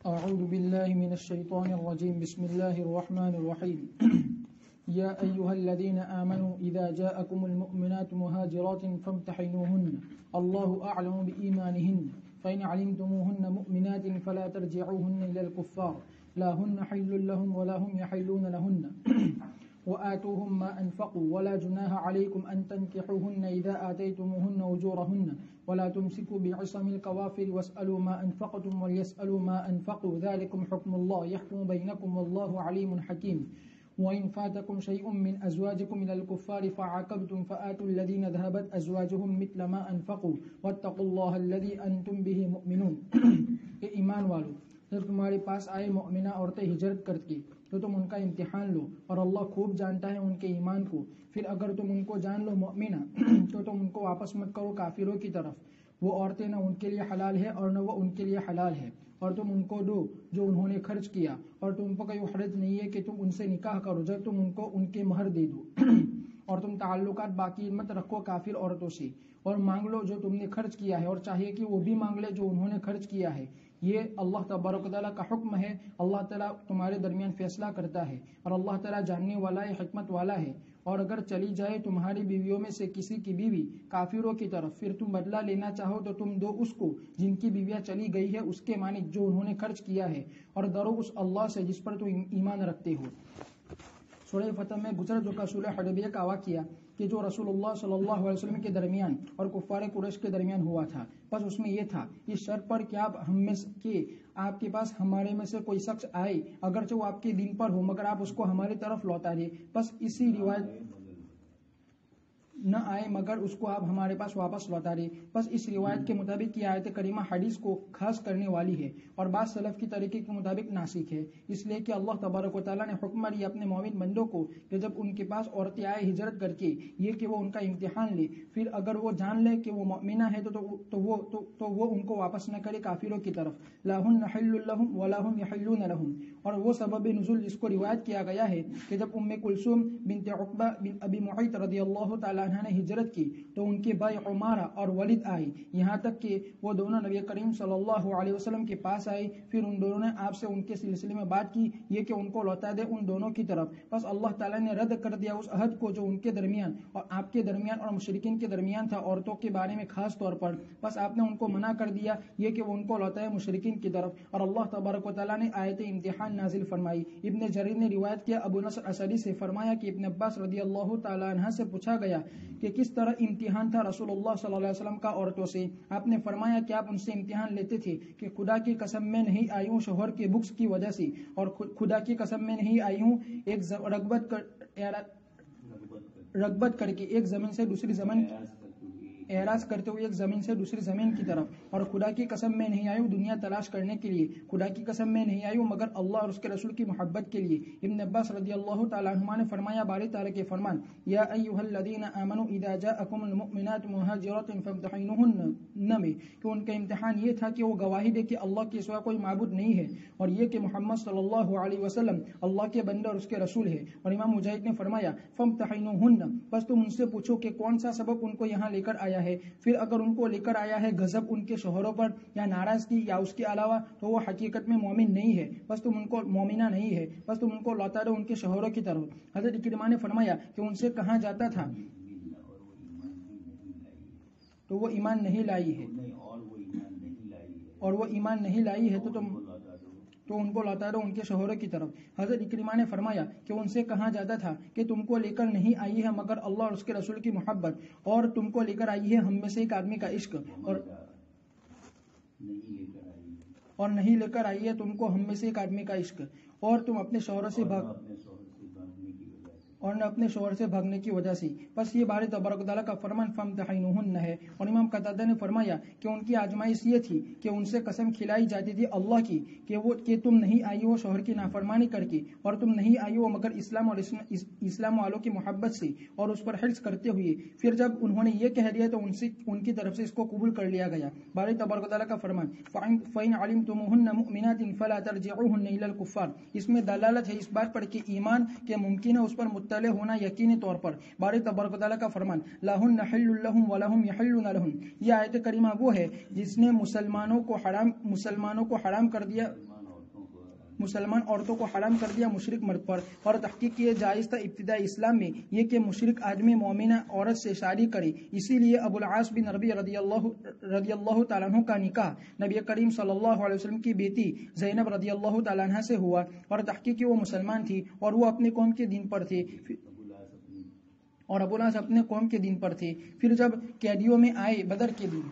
اعوذ باللہ من الشیطان الرجیم بسم اللہ الرحمن الرحیم یا ایہا الذین آمنوا اذا جاءکم المؤمنات مہاجرات فامتحنوہن اللہ اعلم بإیمانہن فإن علمتموہن مؤمنات فلا ترجعوہن الى الكفار لا ہن حل لهم ولا هم يحلون لهن وآتوهم ما أنفقوا ولا جناح عليكم أن تنكحوهن إذا آتيتموهن أجورهن ولا تمسكوا بعصم الكوافر واسألوا ما أنفقتم وليسألوا ما أنفقوا ذلكم حكم الله يحكم بينكم والله عليم حكيم وإن فاتكم شيء من أزواجكم إلى الكفار فعاقبتم فآتوا الذين ذهبت أزواجهم مثل ما أنفقوا واتقوا الله الذي أنتم به مؤمنون. ایمان والو، جب تمہارے پاس آئے مؤمنہ عورتیں ہجرت کر کے تو تم ان کا امتحان لو، اور اللہ خوب جانتا ہے ان کے ایمان کو. پھر اگر تم ان کو جان لو مؤمنہ تو تم ان کو واپس مت کرو کافروں کی طرف. وہ عورتیں نہ ان کے لیے حلال ہے اور نہ وہ ان کے لیے حلال ہے، اور تم ان کو دو جو انہوں نے خرچ کیا، اور تم پر کوئی حرج نہیں ہے کہ تم ان سے نکاح کرو جب تم ان کو ان کے مہر دے دو. اور تم تعلقات باقی مت رکھو کافر عورتوں سے، اور مانگ لو جو تم نے خرچ کیا ہے، اور چاہیے کہ وہ بھی مانگ لے جو انہوں نے خرچ کیا ہے. یہ اللہ تبارک و تعالیٰ کا حکم ہے. اللہ تعالیٰ تمہارے درمیان فیصلہ کرتا ہے، اور اللہ تعالیٰ جاننے والا ہے، حکمت والا ہے. اور اگر چلی جائے تمہاری بیویوں میں سے کسی کی بیوی کافروں کی طرف، پھر تم بدلہ لینا چاہو تو تم دو اس کو جن کی بیویاں چلی گئی ہے اس کے مانند جو انہوں نے خرچ کیا ہے، اور ڈرو اس اللہ سے جس پر تم ایمان رکھتے ہو. سورہ فتح میں گجرات جو کا سورہ حریبیہ کا واقعہ کہ جو رسول اللہ صلی اللہ علیہ وسلم کے درمیان اور کفار قریش کے درمیان ہوا تھا، بس اس میں یہ تھا اس شرط پر کہ آپ کے پاس ہمارے میں سے کوئی شخص آئے، اگرچہ وہ آپ کے دین پر ہو، مگر آپ اس کو ہماری طرف لوٹا دیں. بس اسی روایت نہ آئے مگر اس کو آپ ہمارے پاس واپس لوٹا دیں. بس اس روایت کے مطابق یہ آیت کریمہ حدیث کو خاص کرنے والی ہے، اور بعض سلف کی طریقے کے مطابق ناسخ ہے، اس لیے کہ اللہ تبارک و تعالیٰ نے حکم دیا اپنے مومن بندوں کو کہ جب ان کے پاس عورتیں آئے ہجرت کر کے، یہ کہ وہ ان کا امتحان لے. پھر اگر وہ جان لے کہ وہ مؤمنہ ہے تو وہ ان کو واپس نہ کرے کافروں کی طرف. لا ہن حل لهم ولا هم يحلون لهم. اور وہ سبب نزول جس کو روایت کیا گیا ہے کہ جب ام کلثوم بنت عقبہ بن ابی معیط رضی اللہ تعالیٰ عنہ نے ہجرت کی تو ان کے بھائی عمارہ اور ولید آئے، یہاں تک کہ وہ دونوں نبی کریم صلی اللہ علیہ وسلم کے پاس آئے. پھر ان دونوں نے آپ سے ان کے سلسلے میں بات کی، یہ کہ ان کو لوٹا دے ان دونوں کی طرف. بس اللہ تعالیٰ نے رد کر دیا اس عہد کو جو ان کے درمیان اور آپ کے درمیان اور مشرکین کے درمیان تھا عورتوں کے بارے میں خاص طور پر. بس آپ نے ان کو منع کر دیا یہ کہ وہ ان کو لوٹائے مشرکین کی طرف، اور اللہ تبارک و تعالیٰ نے آیت امتحان نازل فرمائی. ابن جریر نے روایت کیا ابو نصر اسدی سے فرمایا کہ ابن عباس رضی اللہ تعالیٰ عنہ سے پوچھا گیا کہ کس طرح امتحان تھا رسول اللہ صلی اللہ علیہ وسلم کا عورتوں سے. آپ نے فرمایا کہ آپ ان سے امتحان لیتے تھے کہ خدا کی قسم میں نہیں آئی ہوں شوہر کے بغض کی وجہ سے، اور خدا کی قسم میں نہیں آئی ہوں ایک رغبت کر کے ایک زمین سے دوسری زمین اعراض کرتے ہوئے ایک زمین سے دوسری زمین کی طرف، اور خدا کی قسم میں نہیں آئی ہوں دنیا تلاش کرنے کے لیے، خدا کی قسم میں نہیں آئی ہوں مگر اللہ اور اس کے رسول کی محبت کے لیے. ابن عباس رضی اللہ تعالیٰ عنہما نے فرمایا باری تعالیٰ کے فرمان یا ایھا الذین آمنوا اذا جاءکم المؤمنات مہاجرات فامتحنوہن میں کہ ان کا امتحان یہ تھا کہ وہ گواہی دے کہ اللہ کے سوا کوئی معبود نہیں ہے، اور یہ کہ محمد صلی اللہ علیہ وسلم اللہ کے بندے اور اس کے رسول ہے. اور امام مجاہد نے فرمایا فامتحنوہن، بس تم ان سے پوچھو کہ کون سا سبب ان کو یہاں لے کر آیا ہے. پھر اگر ان کو لے کر آیا ہے غضب ان کے شوہروں پر یا ناراضگی یا اس کے علاوہ تو وہ حقیقت میں مومن نہیں ہے، بس تم ان کو مومنہ نہیں ہے، بس تم ان کو لوٹا دو ان کے شوہروں کی طرف. حضرت اکرمہ نے فرمایا کہ ان سے کہا جاتا تھا تو وہ ایمان نہیں لائی ہے، اور وہ ایمان نہیں لائی ہے تو ان کو لوٹا دو ان کے شوہروں کی طرف. حضرت اکرمہ نے فرمایا کہ ان سے کہا جاتا تھا کہ تم کو لے کر نہیں آئی ہے مگر اللہ اور اس کے رسول کی محبت، اور تم کو لے کر آئی ہے ہم میں سے ایک آدمی کا عشق، اور نہیں لے کر آئی ہے تم کو ہم میں سے ایک آدمی کا عشق، اور تم اپنے شوہر سے اور نہ اپنے شوہر سے بھاگنے کی وجہ سے. بس یہ باری تبارک تعالیٰ کا فرمان فامتحنوہن ہے. اور امام قتادہ نے فرمایا کہ ان کی آزمائش یہ تھی کہ ان سے قسم کھلائی جاتی تھی اللہ کی کہ تم نہیں آئی ہو شوہر کی نافرمانی کر کے، اور تم نہیں آئی ہو مگر اسلام اور اسلام والوں کی محبت سے اور اس پر حرص کرتے ہوئے. پھر جب انہوں نے یہ کہہ دیا تو ان کی طرف سے اس کو قبول کر لیا گیا. باری تبارک تعالیٰ کا فرمان فَإِنْ عَلِمْتُمُوهُنَّ مُؤْمِنَاتٍ فَلَا تَرْجِعُوهُنَّ إِلَى الْكُفَّارِ. اس میں دلالت ہے اس بات پر کہ ایمان کے ممکن ہے اس پر مطلع ہونا یقینی طور پر. باری تبارک و تعالیٰ کا فرمان لا ہن حل لهم ولا هم يحلون لهم. یہ آیت کریمہ وہ ہے جس نے مسلمانوں کو حرام کر دیا مسلمان عورتوں کو حرام کر دیا مشرک مرد پر، اور تحقیق یہ جائز تھا ابتدائی اسلام میں یہ کہ مشرک آدمی مومنہ عورت سے شادی کرے، اسی لیے ابو العاص بن ربیع رضی اللہ تعالیٰ عنہ کا نکاح نبی کریم صلی اللہ علیہ وسلم کی بیٹی زینب رضی اللہ تعالیٰ عنہ سے ہوا، اور تحقیق وہ مسلمان تھی اور وہ اپنے قوم کے دین پر تھے، اور ابو العاص اپنے قوم کے دین پر تھے۔ پھر جب قیدیوں میں آئے بدر کے دن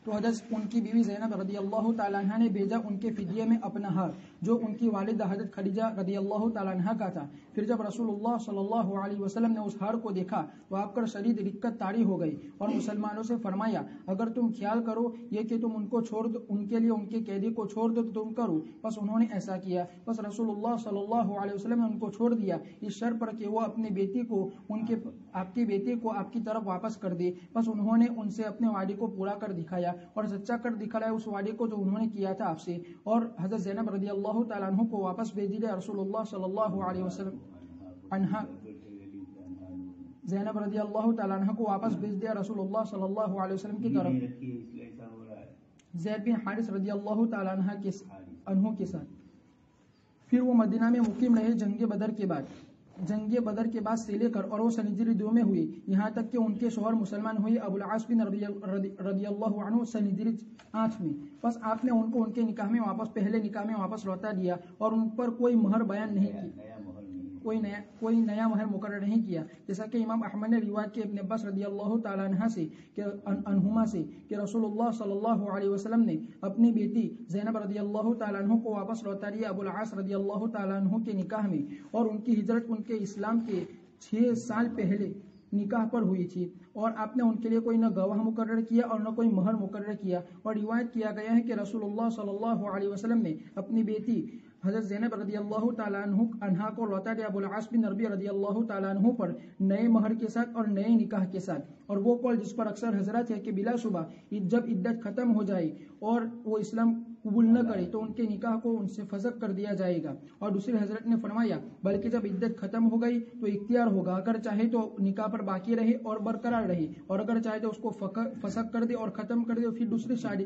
تو حضرت ان کی بیوی زینب رضی اللہ تعالیٰ عنہ نے بھیجا ان کے فدیے میں اپنا ہار جو ان کی والدہ حضرت خدیجہ رضی اللہ تعالیٰ عنہ کا تھا۔ پھر جب رسول اللہ صلی اللہ علیہ وسلم نے اس ہار کو دیکھا تو آپ پر شدید رقت طاری ہو گئی اور مسلمانوں سے فرمایا اگر تم خیال کرو یہ کہ تم ان کو چھوڑ دو، ان کے لیے ان کے قیدی کو چھوڑ دو تو تم کرو، بس انہوں نے ایسا کیا، بس رسول اللہ صلی اللہ علیہ وسلم نے ان کو چھوڑ دیا اس شرط پر کہ وہ اپنے بیٹی کو آپ کی بیٹی کو آپ کی طرف واپس کر دے، بس انہوں نے ان سے اپنے وعدے کو پورا کر دکھایا اور سچا کر دکھایا اس وعدے کو جو انہوں نے کیا تھا آپ سے، اور حضرت زینب رضی اللہ تعالیٰ عنہ کو واپس بھیج دیا رسول اللہ صلی اللہ علیہ وسلم زینب رضی اللہ تعالیٰ عنہ کو واپس بھیج دیا رسول اللہ صلی اللہ علیہ وسلم کی طرف زید بن حارث رضی اللہ تعالیٰ عنہ کے ساتھ۔ پھر وہ مدینہ میں مقیم رہے جنگ بدر کے بعد سے لے کر، اور وہ سن ہجری 2 میں ہوئے، یہاں تک کہ ان کے شوہر مسلمان ہوئے ابو العاص بن رضی اللہ عنہ سن ہجری 8 میں، بس آپ نے ان کو ان کے پہلے نکاح میں واپس لوٹا دیا اور ان پر کوئی مہر بیان نہیں کی، کوئی نیا مہر مقرر نہیں کیا، جیسا کہ امام احمد نے روایت کی ابن عباس رضی اللہ تعالیٰ عنہما سے کہ رسول اللہ صلی اللہ علیہ وسلم نے اپنی بیٹی زینب رضی اللہ تعالیٰ عنہ کو واپس لوٹا دیا ابو العاص رضی اللہ تعالیٰ عنہ کے نکاح میں، اور ان کی ہجرت ان کے اسلام کے 6 سال پہلے نکاح پر ہوئی تھی، اور آپ نے ان کے لیے کوئی نہ گواہ مقرر کیا اور نہ کوئی مہر مقرر کیا، اور روایت کیا گیا ہے کہ رسول اللہ صلی اللہ علیہ وسلم نے اپنی بیٹی حضرت زینب رضی اللہ تعالیٰ عنہ کو لوٹا دیا ابو العاص بن ربیع رضی اللہ تعالیٰ عنہ پر نئے مہر کے ساتھ اور نئے نکاح کے ساتھ، اور وہ قول جس پر اکثر حضرت ہے کہ بلا شبہ جب عدت ختم ہو جائے اور وہ اسلام قبول نہ کرے تو ان کے نکاح کو ان سے فسخ کر دیا جائے گا، اور دوسرے حضرت نے فرمایا بلکہ جب عدت ختم ہو گئی تو اختیار ہوگا، اگر چاہے تو نکاح پر باقی رہے اور برقرار رہے، اور اگر چاہے تو اس کو فسخ کر دے اور ختم کر دے، پھر دوسری شادی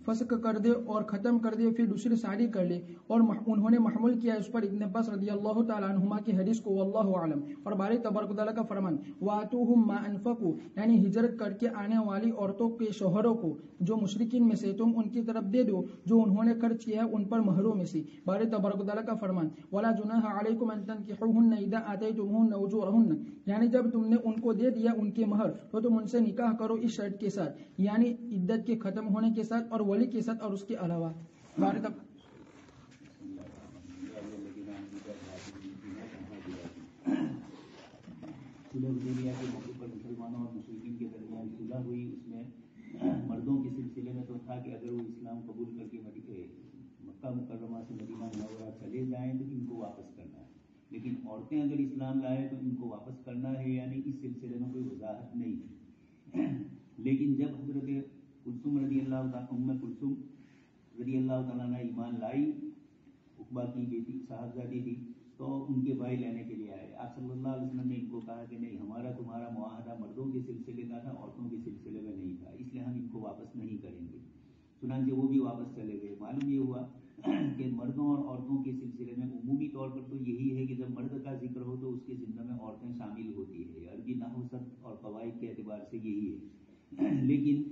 فسق کر دے اور ختم کر دے، پھر دوسری شادی کر لے، اور انہوں نے محمول کیا اس پر ابن عباس رضی اللہ تعالیٰ عنہما کی حدیث کو، واللہ اعلم۔ اور باری تبارک و تعالیٰ کا فرمان وَآتُوهُم مَا أَنفَقُوا، یعنی ہجرت کر کے آنے والی عورتوں کے شوہروں کو جو مشرکین میں سے تم ان کی طرف دے دو جو انہوں نے خرچ کیا ہے ان پر مہروں میں سے۔ باری تبارک و تعالیٰ کا فرمان وَلَا جُنَاحَ عَلَيْكُمْ أَن تَنكِحُوهُنَّ إِذَا آتَيْتُمُوهُنَّ أُجُورَهُنَّ، یعنی جب تم نے ان کو دے دیا ان کے مہر تو تم ان سے نکاح کرو اس شرط کے ساتھ، یعنی عدت کے ختم ہونے کے ساتھ اور ولی کے ساتھ اور اس کے علاوہ۔ حدیبیہ کے موقع پر مسلمانوں اور مشرکین کے درمیان صلح ہوئی، اس میں مردوں کے سلسلے میں تو تھا کہ اگر وہ اسلام قبول کر کے مکہ مکرمہ سے مدینہ منورہ چلے جائیں تو ان کو واپس کرنا ہے، لیکن عورتیں اگر اسلام لائیں تو ان کو واپس کرنا ہے، یعنی اس سلسلے میں کوئی وضاحت نہیں ہے۔ لیکن جب حضرت کلثوم رضی اللہ تعالیٰ عنہ ایمان لائی، عقبہ کی بیٹی صاحبزادی تھی، تو ان کے بھائی لینے کے لیے آئے، آپ صلی اللہ علیہ وسلم نے ان کو کہا کہ نہیں، ہمارا تمہارا معاہدہ مردوں کے سلسلے کا تھا، عورتوں کے سلسلے میں نہیں تھا، اس لیے ہم ان کو واپس نہیں کریں گے۔ چنانچہ وہ بھی واپس چلے گئے۔ معلوم یہ ہوا کہ مردوں اور عورتوں کے سلسلے میں عمومی طور پر تو یہی ہے کہ جب مرد کا ذکر ہو تو اس کے ضمن میں عورتیں شامل ہوتی ہے، عربی نحو صرف اور قواعد کے اعتبار سے یہی ہے۔ لیکن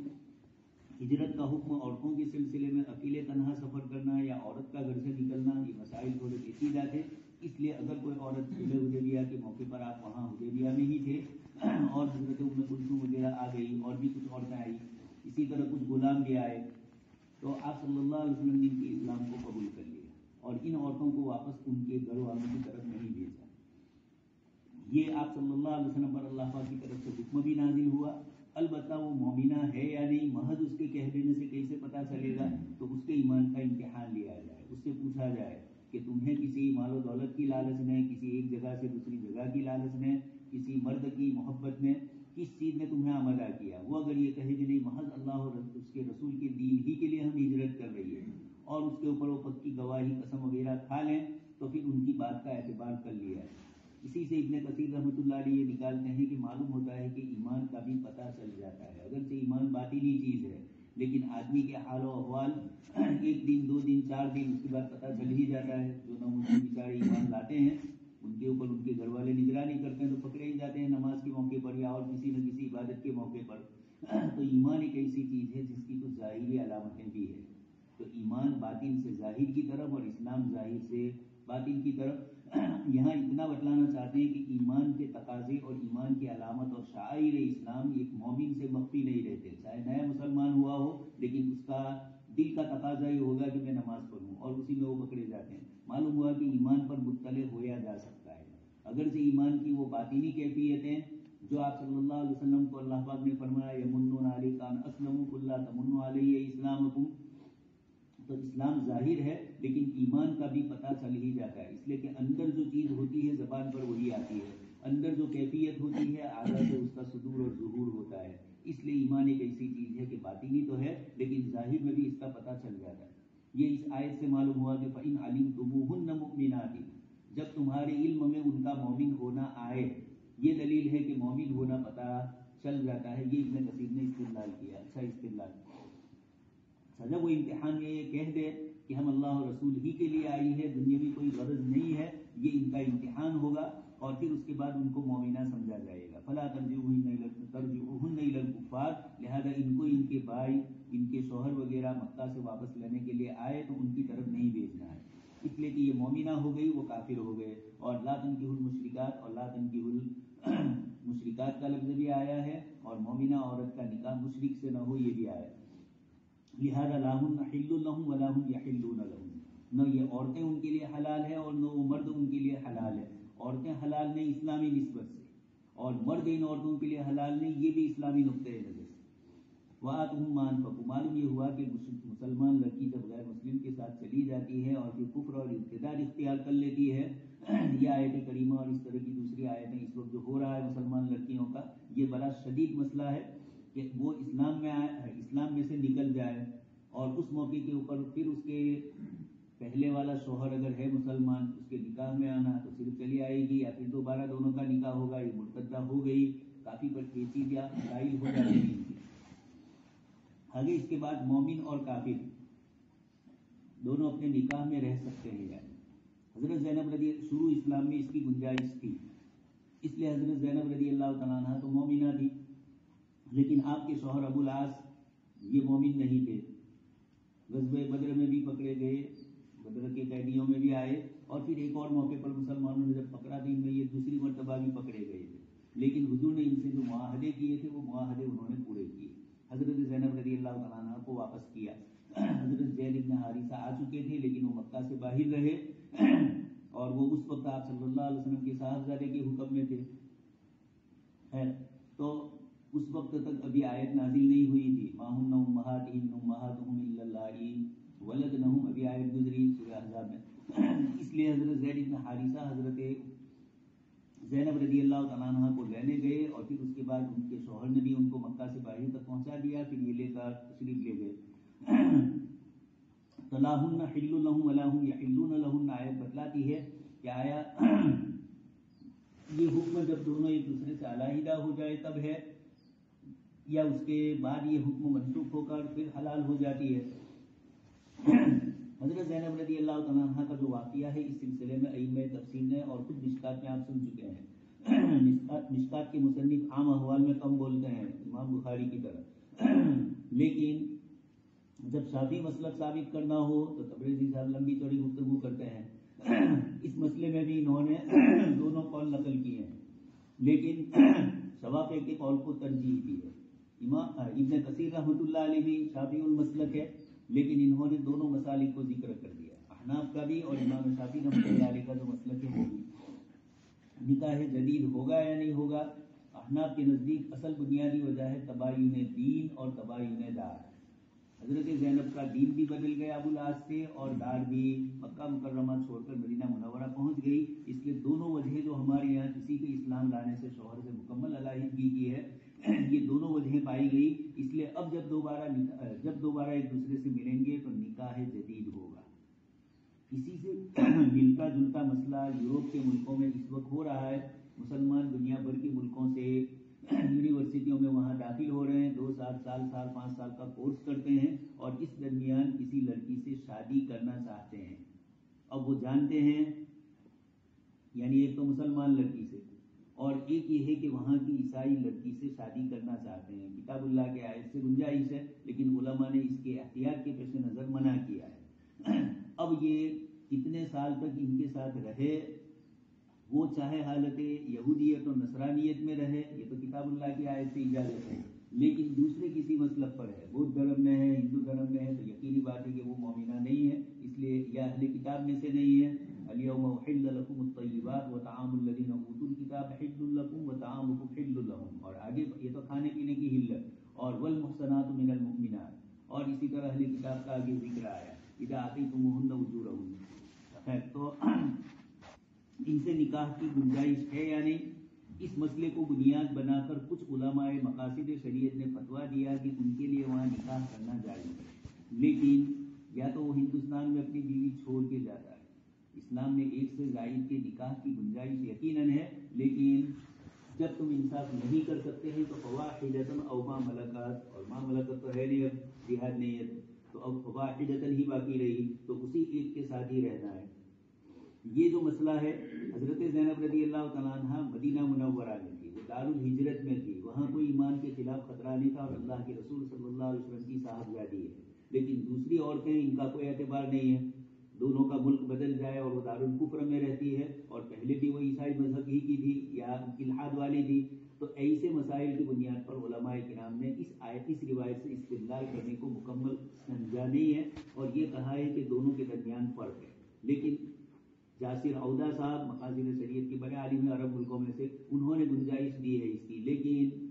ہجرت کا حکم عورتوں کے سلسلے میں اکیلے تنہا سفر کرنا یا عورت کا گھر سے نکلنا، یہ مسائل تھوڑے پیچیدہ تھے، اس لیے اگر کوئی عورت حدیبیہ کے موقع پر، آپ وہاں حدیبیہ میں ہی تھے اور حضرت ام کلثوم وغیرہ آ گئی اور بھی کچھ عورتیں آئی، اسی طرح کچھ غلام بھی آئے، تو آپ صلی اللہ علیہ وسلم نے ان کے اسلام کو قبول کر لیا اور ان عورتوں کو واپس ان کے گھر والوں کی طرف نہیں بھیجا۔ یہ آپ صلی اللہ علیہ وسلم پر اللہ پاک کی طرف سے حکم بھی نازل ہوا۔ البتہ وہ مومنہ ہے یا نہیں، محض اس کے کہہ دینے سے کیسے پتہ چلے گا؟ تو اس کے ایمان کا امتحان لیا جائے، اس سے پوچھا جائے کہ تمہیں کسی مال و دولت کی لالچ میں، کسی ایک جگہ سے دوسری جگہ کی لالچ میں، کسی مرد کی محبت میں، کس چیز نے تمہیں آمادہ کیا؟ وہ اگر یہ کہے کہ نہیں، محض اللہ اور اس کے رسول کے دین ہی کے لیے ہم ہجرت کر رہی ہے، اور اس کے اوپر وہ پکی گواہی قسم وغیرہ کھا لیں، تو پھر ان کی بات کا اعتبار کر لیا ہے۔ اسی سے ابن کثیر رحمۃ اللہ علیہ یہ نکالتے ہیں کہ معلوم ہوتا ہے کہ ایمان کا بھی پتہ چل جاتا ہے، اگرچہ ایمان باطنی چیز ہے لیکن آدمی کے حال و احوال 1 دن 2 دن 4 دن اس کے بعد پتہ چل ہی جاتا ہے. جو نامسلم بیچارے ایمان لاتے ہیں ان کے اوپر ان کے گھر والے نگرانی کرتے ہیں تو پکڑے ہی جاتے ہیں نماز کے موقع پر یا اور کسی نہ کسی عبادت کے موقع پر. تو ایمان ایک ایسی چیز ہے جس کی کچھ ظاہری علامتیں بھی ہیں. تو ایمان باطن سے ظاہر کی طرف اور اسلام ظاہر سے باطن کی طرف. یہاں اتنا بتلانا چاہتے ہیں کہ ایمان کے تقاضے اور ایمان کی علامت اور شعائر اسلام ایک مومن سے مخفی نہیں رہتے. چاہے نیا مسلمان ہوا ہو لیکن اس کا دل کا تقاضا یہ ہوگا کہ میں نماز پڑھوں اور اسی میں وہ پکڑے جاتے ہیں. معلوم ہوا کہ ایمان پر مطلع ہویا جا سکتا ہے. اگرچہ ایمان کی وہ باطنی کیفیتیں جو آپ صلی اللہ علیہ وسلم کو اللہ پاک نے فرمایا یمنون علیک ان اسلموا قل لا تمنوا علی اسلامکم، تو اسلام ظاہر ہے لیکن ایمان کا بھی پتہ چل ہی جاتا ہے. اس لیے کہ اندر جو چیز ہوتی ہے زبان پر وہی آتی ہے، اندر جو کیفیت ہوتی ہے آگے سے اس کا صدور اور ظہور ہوتا ہے. اس لیے ایمان ایک ایسی چیز ہے کہ باطنی تو ہے لیکن ظاہر میں بھی اس کا پتہ چل جاتا ہے. یہ اس آیت سے معلوم ہوا کہ فَإِنْ عَلِمْتُمُوهُنَّ مُؤْمِنَاتٍ، جب تمہارے علم میں ان کا مومن ہونا آئے. یہ دلیل ہے کہ مومن ہونا پتہ چل جاتا ہے. یہ ابن کثیر نے استدلال کیا. اچھا استدلال جب وہ امتحان میں یہ کہہ دے کہ ہم اللہ اور رسول ہی کے لیے آئی ہے، دنیاوی کوئی غرض نہیں ہے، یہ ان کا امتحان ہوگا اور پھر اس کے بعد ان کو مومنہ سمجھا جائے گا. فلا ترجعوهن الى الكفار، لہذا ان کو ان کے بھائی ان کے شوہر وغیرہ مکہ سے واپس لینے کے لیے آئے تو ان کی طرف نہیں بھیجنا ہے. اس لیے کہ یہ مومنہ ہو گئی وہ کافر ہو گئے. اور لا تنکحوا المشرکات اور لا تنکحوا المشرکات کا لفظ بھی آیا ہے اور مومنہ عورت کا نکاح مشرک سے نہ ہو یہ بھی آیا ہے. لہذا لا ہن حل لهم ولا هم يحلون لهم، نہ یہ عورتیں ان کے لیے حلال ہے اور نہ وہ مرد ان کے لیے حلال ہے. عورتیں حلال نہیں اسلامی نسبت سے اور مرد ان عورتوں کے لیے حلال نہیں، یہ بھی اسلامی نقطۂ نظر سے. وآتهم ما انفقوا، معلوم یہ ہوا کہ مسلمان لڑکی جب غیر مسلم کے ساتھ چلی جاتی ہے اور پھر کفر اور ارتداد اختیار کر لیتی ہے، یہ آیت کریمہ اور اس طرح کی دوسری آیتیں اس وقت جو ہو رہا ہے مسلمان لڑکیوں کا، یہ بڑا شدید مسئلہ ہے کہ وہ اسلام میں سے نکل جائے اور اس موقع کے اوپر پھر اس کے پہلے والا شوہر اگر ہے مسلمان اس کے نکاح میں آنا تو صرف چلی آئے گی یا پھر دوبارہ دونوں کا نکاح ہوگا. یہ مرتدہ ہو گئی، کافی پیچیدہ مسائل ہو جاتے ہیں. آگے اس کے بعد مومن اور کافر دونوں اپنے نکاح میں رہ سکتے ہیں. حضرت زینب رضی شروع اسلام میں اس کی گنجائش تھی، اس لیے حضرت زینب رضی اللہ تعالیٰ عنہ تو مومنہ تھی، لیکن آپ کے شوہر ابو العاص یہ مومن نہیں تھے. غزوہ بدر میں بھی پکڑے گئے، بدر کے قیدیوں میں بھی آئے اور پھر ایک اور موقع پر مسلمانوں نے جب پکڑا دین میں یہ دوسری مرتبہ بھی پکڑے گئے تھے. لیکن حضور نے ان سے جو معاہدے کیے تھے وہ معاہدے انہوں نے پورے کیے. حضرت زینب رضی اللہ تعالیٰ عنہ کو واپس کیا. حضرت زید ابن حارثہ آ چکے تھے لیکن وہ مکہ سے باہر رہے اور وہ اس وقت آپ صلی اللہ علیہ وسلم کے صاحبزادے کے حکم میں تھے. تو اس وقت تک ابھی آیت نازل نہیں ہوئی تھی. ما ہن امہاتہم امہاتہم الا اللائی ولدنہم، ابھی آیت گزری سورہ احزاب میں. اس لیے حضرت زید بن حارثہ حضرت زینب رضی اللہ تعالیٰ عنہ کو لینے گئے اور پھر اس کے بعد ان کے شوہر نے بھی ان کو مکہ سے باہر تک پہنچا دیا. پھر یہ لے کر تشریف لے گئے. تو لا ہن حل لہم ولا ہم یحلون لہن، آیت بتلاتی ہے کہ آیا یہ حکم جب دونوں ایک دوسرے سے علیحدہ ہو جائے تب ہے یا اس کے بعد یہ حکم منسوخ ہو کر پھر حلال ہو جاتی ہے. حضرت زینب رضی اللہ تعالیٰ عنہ کا جو واقعہ ہے اس سلسلے میں ائمہ تفسیر نے اور خود مشکات میں آپ سن چکے ہیں. مشکات کے مصنف عام احوال میں کم بولتے ہیں امام بخاری کی طرح، لیکن جب شافعی مسلک ثابت کرنا ہو تو تبریزی صاحب لمبی چوڑی گفتگو کرتے ہیں. اس مسئلے میں بھی انہوں نے دونوں قول نقل کیے ہیں لیکن شوافی کے قول کو ترجیح دی ہے. امام ابن کثیر رحمۃ اللہ علیہ بھی شافعی المسلک ہے لیکن انہوں نے دونوں مسالک کو ذکر کر دیا، احناف کا بھی اور امام شافعی رحمۃ اللہ علیہ کا جو مسلک ہے وہ بھی. نکاح جدید ہوگا یا نہیں ہوگا، احناف کے نزدیک اصل بنیادی وجہ ہے تباین دین اور تباین دار. حضرت زینب کا دین بھی بدل گیا ابو العاص سے اور دار بھی مکہ مکرمہ چھوڑ کر مدینہ منورہ پہنچ گئی. اس لیے دونوں وجہیں جو ہمارے یہاں کسی کے اسلام لانے سے شوہر سے مکمل علیحدگی کی ہے یہ دونوں وجہیں پائی گئی. اس لیے اب جب دوبارہ ایک دوسرے سے ملیں گے تو نکاح جدید ہوگا. اسی سے ملتا جلتا مسئلہ یورپ کے ملکوں میں اس وقت ہو رہا ہے. مسلمان دنیا بھر کے ملکوں سے یونیورسٹیوں میں وہاں داخل ہو رہے ہیں، 2 سال 5 سال کا کورس کرتے ہیں اور اس درمیان کسی لڑکی سے شادی کرنا چاہتے ہیں. اب وہ جانتے ہیں، یعنی ایک تو مسلمان لڑکی سے اور ایک یہ ہے کہ وہاں کی عیسائی لڑکی سے شادی کرنا چاہتے ہیں. کتاب اللہ کے آیت سے گنجائش ہے لیکن علماء نے اس کے احتیاط کے پیش نظر منع کیا ہے. اب یہ کتنے سال تک ان کے ساتھ رہے، وہ چاہے حالت یہودیت اور نصرانیت میں رہے، یہ تو کتاب اللہ کی آیت سے اجازت ہے، لیکن دوسرے کسی مسلک پر ہے، بدھ دھرم میں ہے، ہندو دھرم میں ہے، تو یقینی بات ہے کہ وہ مومنہ نہیں ہے، اس لیے یا اہل کتاب میں سے نہیں ہے. اليوم احل لكم الطیبات وطعام الذین اوتوا الکتاب حل لكم وطعامکم حل لهم، اور آگے یہ تو کھانے پینے کی حلت، اور والمحصنات من المؤمنات، اور اسی طرح اہل کتاب کا آگے ذکر آیا اذا آتیتموہن اجورہن. خیر، تو ان سے نکاح کی گنجائش ہے یا نہیں، اس مسئلے کو بنیاد بنا کر کچھ علماء مقاصد شریعت نے فتویٰ دیا کہ ان کے لیے وہاں نکاح کرنا جائز ہے، لیکن یا تو وہ ہندوستان میں اپنی بیوی چھوڑ کے جاتا ہے. اسلام میں ایک سے زائد کے نکاح کی گنجائش یقیناً ہے، لیکن جب تم انصاف نہیں کر سکتے ہیں تو فواحدۃ او ما ملکت، اور ما ملکت تو ہے نہیں، اب جہاد نہیں ہے تو اب فواحدۃ ہی باقی رہی، تو اسی ایک کے ساتھ ہی رہنا ہے. یہ جو مسئلہ ہے، حضرت زینب رضی اللہ تعالیٰ عنہ مدینہ منورہ میں تھی، وہ دارالہجرت میں تھی، وہاں کوئی ایمان کے خلاف خطرہ نہیں تھا اور اللہ کے رسول صلی اللہ علیہ وسلم کی صاحبزادی ہے. لیکن دوسری عورتیں، ان کا کوئی اعتبار نہیں ہے، دونوں کا ملک بدل جائے اور وہ دارالکفر میں رہتی ہے اور پہلے بھی وہ عیسائی مذہب ہی کی تھی یا الحاد والی تھی، تو ایسے مسائل کی بنیاد پر علماء کرام نے اس روایت سے استدلال کرنے کو مکمل سمجھا نہیں ہے اور یہ کہا ہے کہ دونوں کے درمیان فرق ہے. لیکن جاسر عودہ صاحب مقاصد شریعت کے بڑے عالم ہیں عرب ملکوں میں سے، انہوں نے گنجائش دی ہے اس کی، لیکن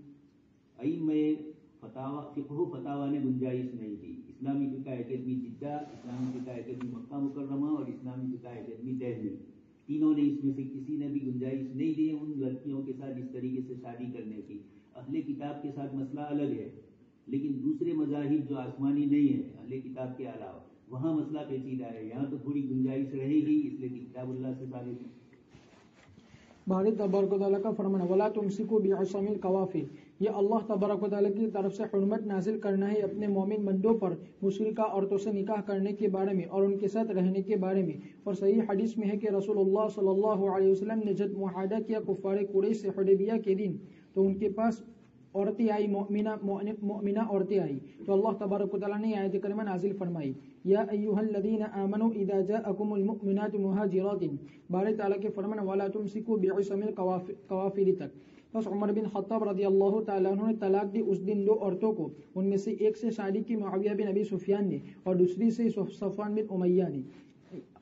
ائمہ فقہ فتاوی نے گنجائش نہیں دی. اسلامی فقہ اکیڈمی جدہ، اسلامی فقہ اکیڈمی مکہ مکرمہ اور اسلامی فقہ اکیڈمی دہلی، تینوں نے اس میں سے کسی نے بھی گنجائش نہیں دی ان لڑکیوں کے ساتھ اس طریقے سے شادی کرنے کی. اہل کتاب کے ساتھ مسئلہ الگ ہے، لیکن دوسرے مذاہب جو آسمانی نہیں ہے اہل کتاب کے علاوہ، وہاں مسئلہ پیچیدہ ہے، یہاں تو تھوڑی گنجائش رہے گی، اس لیے کہ کتاب اللہ سے ثابت ہے. باری تبارک و تعالیٰ کا فرمان ولا تمسکوا بعصم القوافی، یہ اللہ تبارک و تعالیٰ کی طرف سے حرمت نازل کرنا ہے اپنے مومن بندوں پر مشرکہ عورتوں سے نکاح کرنے کے بارے میں اور ان کے ساتھ رہنے کے بارے میں. اور صحیح حدیث میں ہے کہ رسول اللہ صلی اللہ علیہ وسلم نے جب معاہدہ کیا کفار قریش سے حدیبیہ کے دن، تو ان کے پاس عورتیں آئی، مؤمنہ عورتیں آئی، تو اللہ تبارک و تعالیٰ نے آیت کریمہ نازل فرمائی یا ایھا الذین آمنوا اذا جاءکم المؤمنات مہاجرات، باری تعالیٰ کے فرمان ولا تمسکوا بعصم القوافر تک. بس عمر بن خطاب رضی اللہ تعالیٰ عنہ نے طلاق دی اس دن 2 عورتوں کو، ان میں سے ایک سے شادی کی معاویہ بن ابی سفیان نے اور دوسری سے صفوان بن امیہ نے.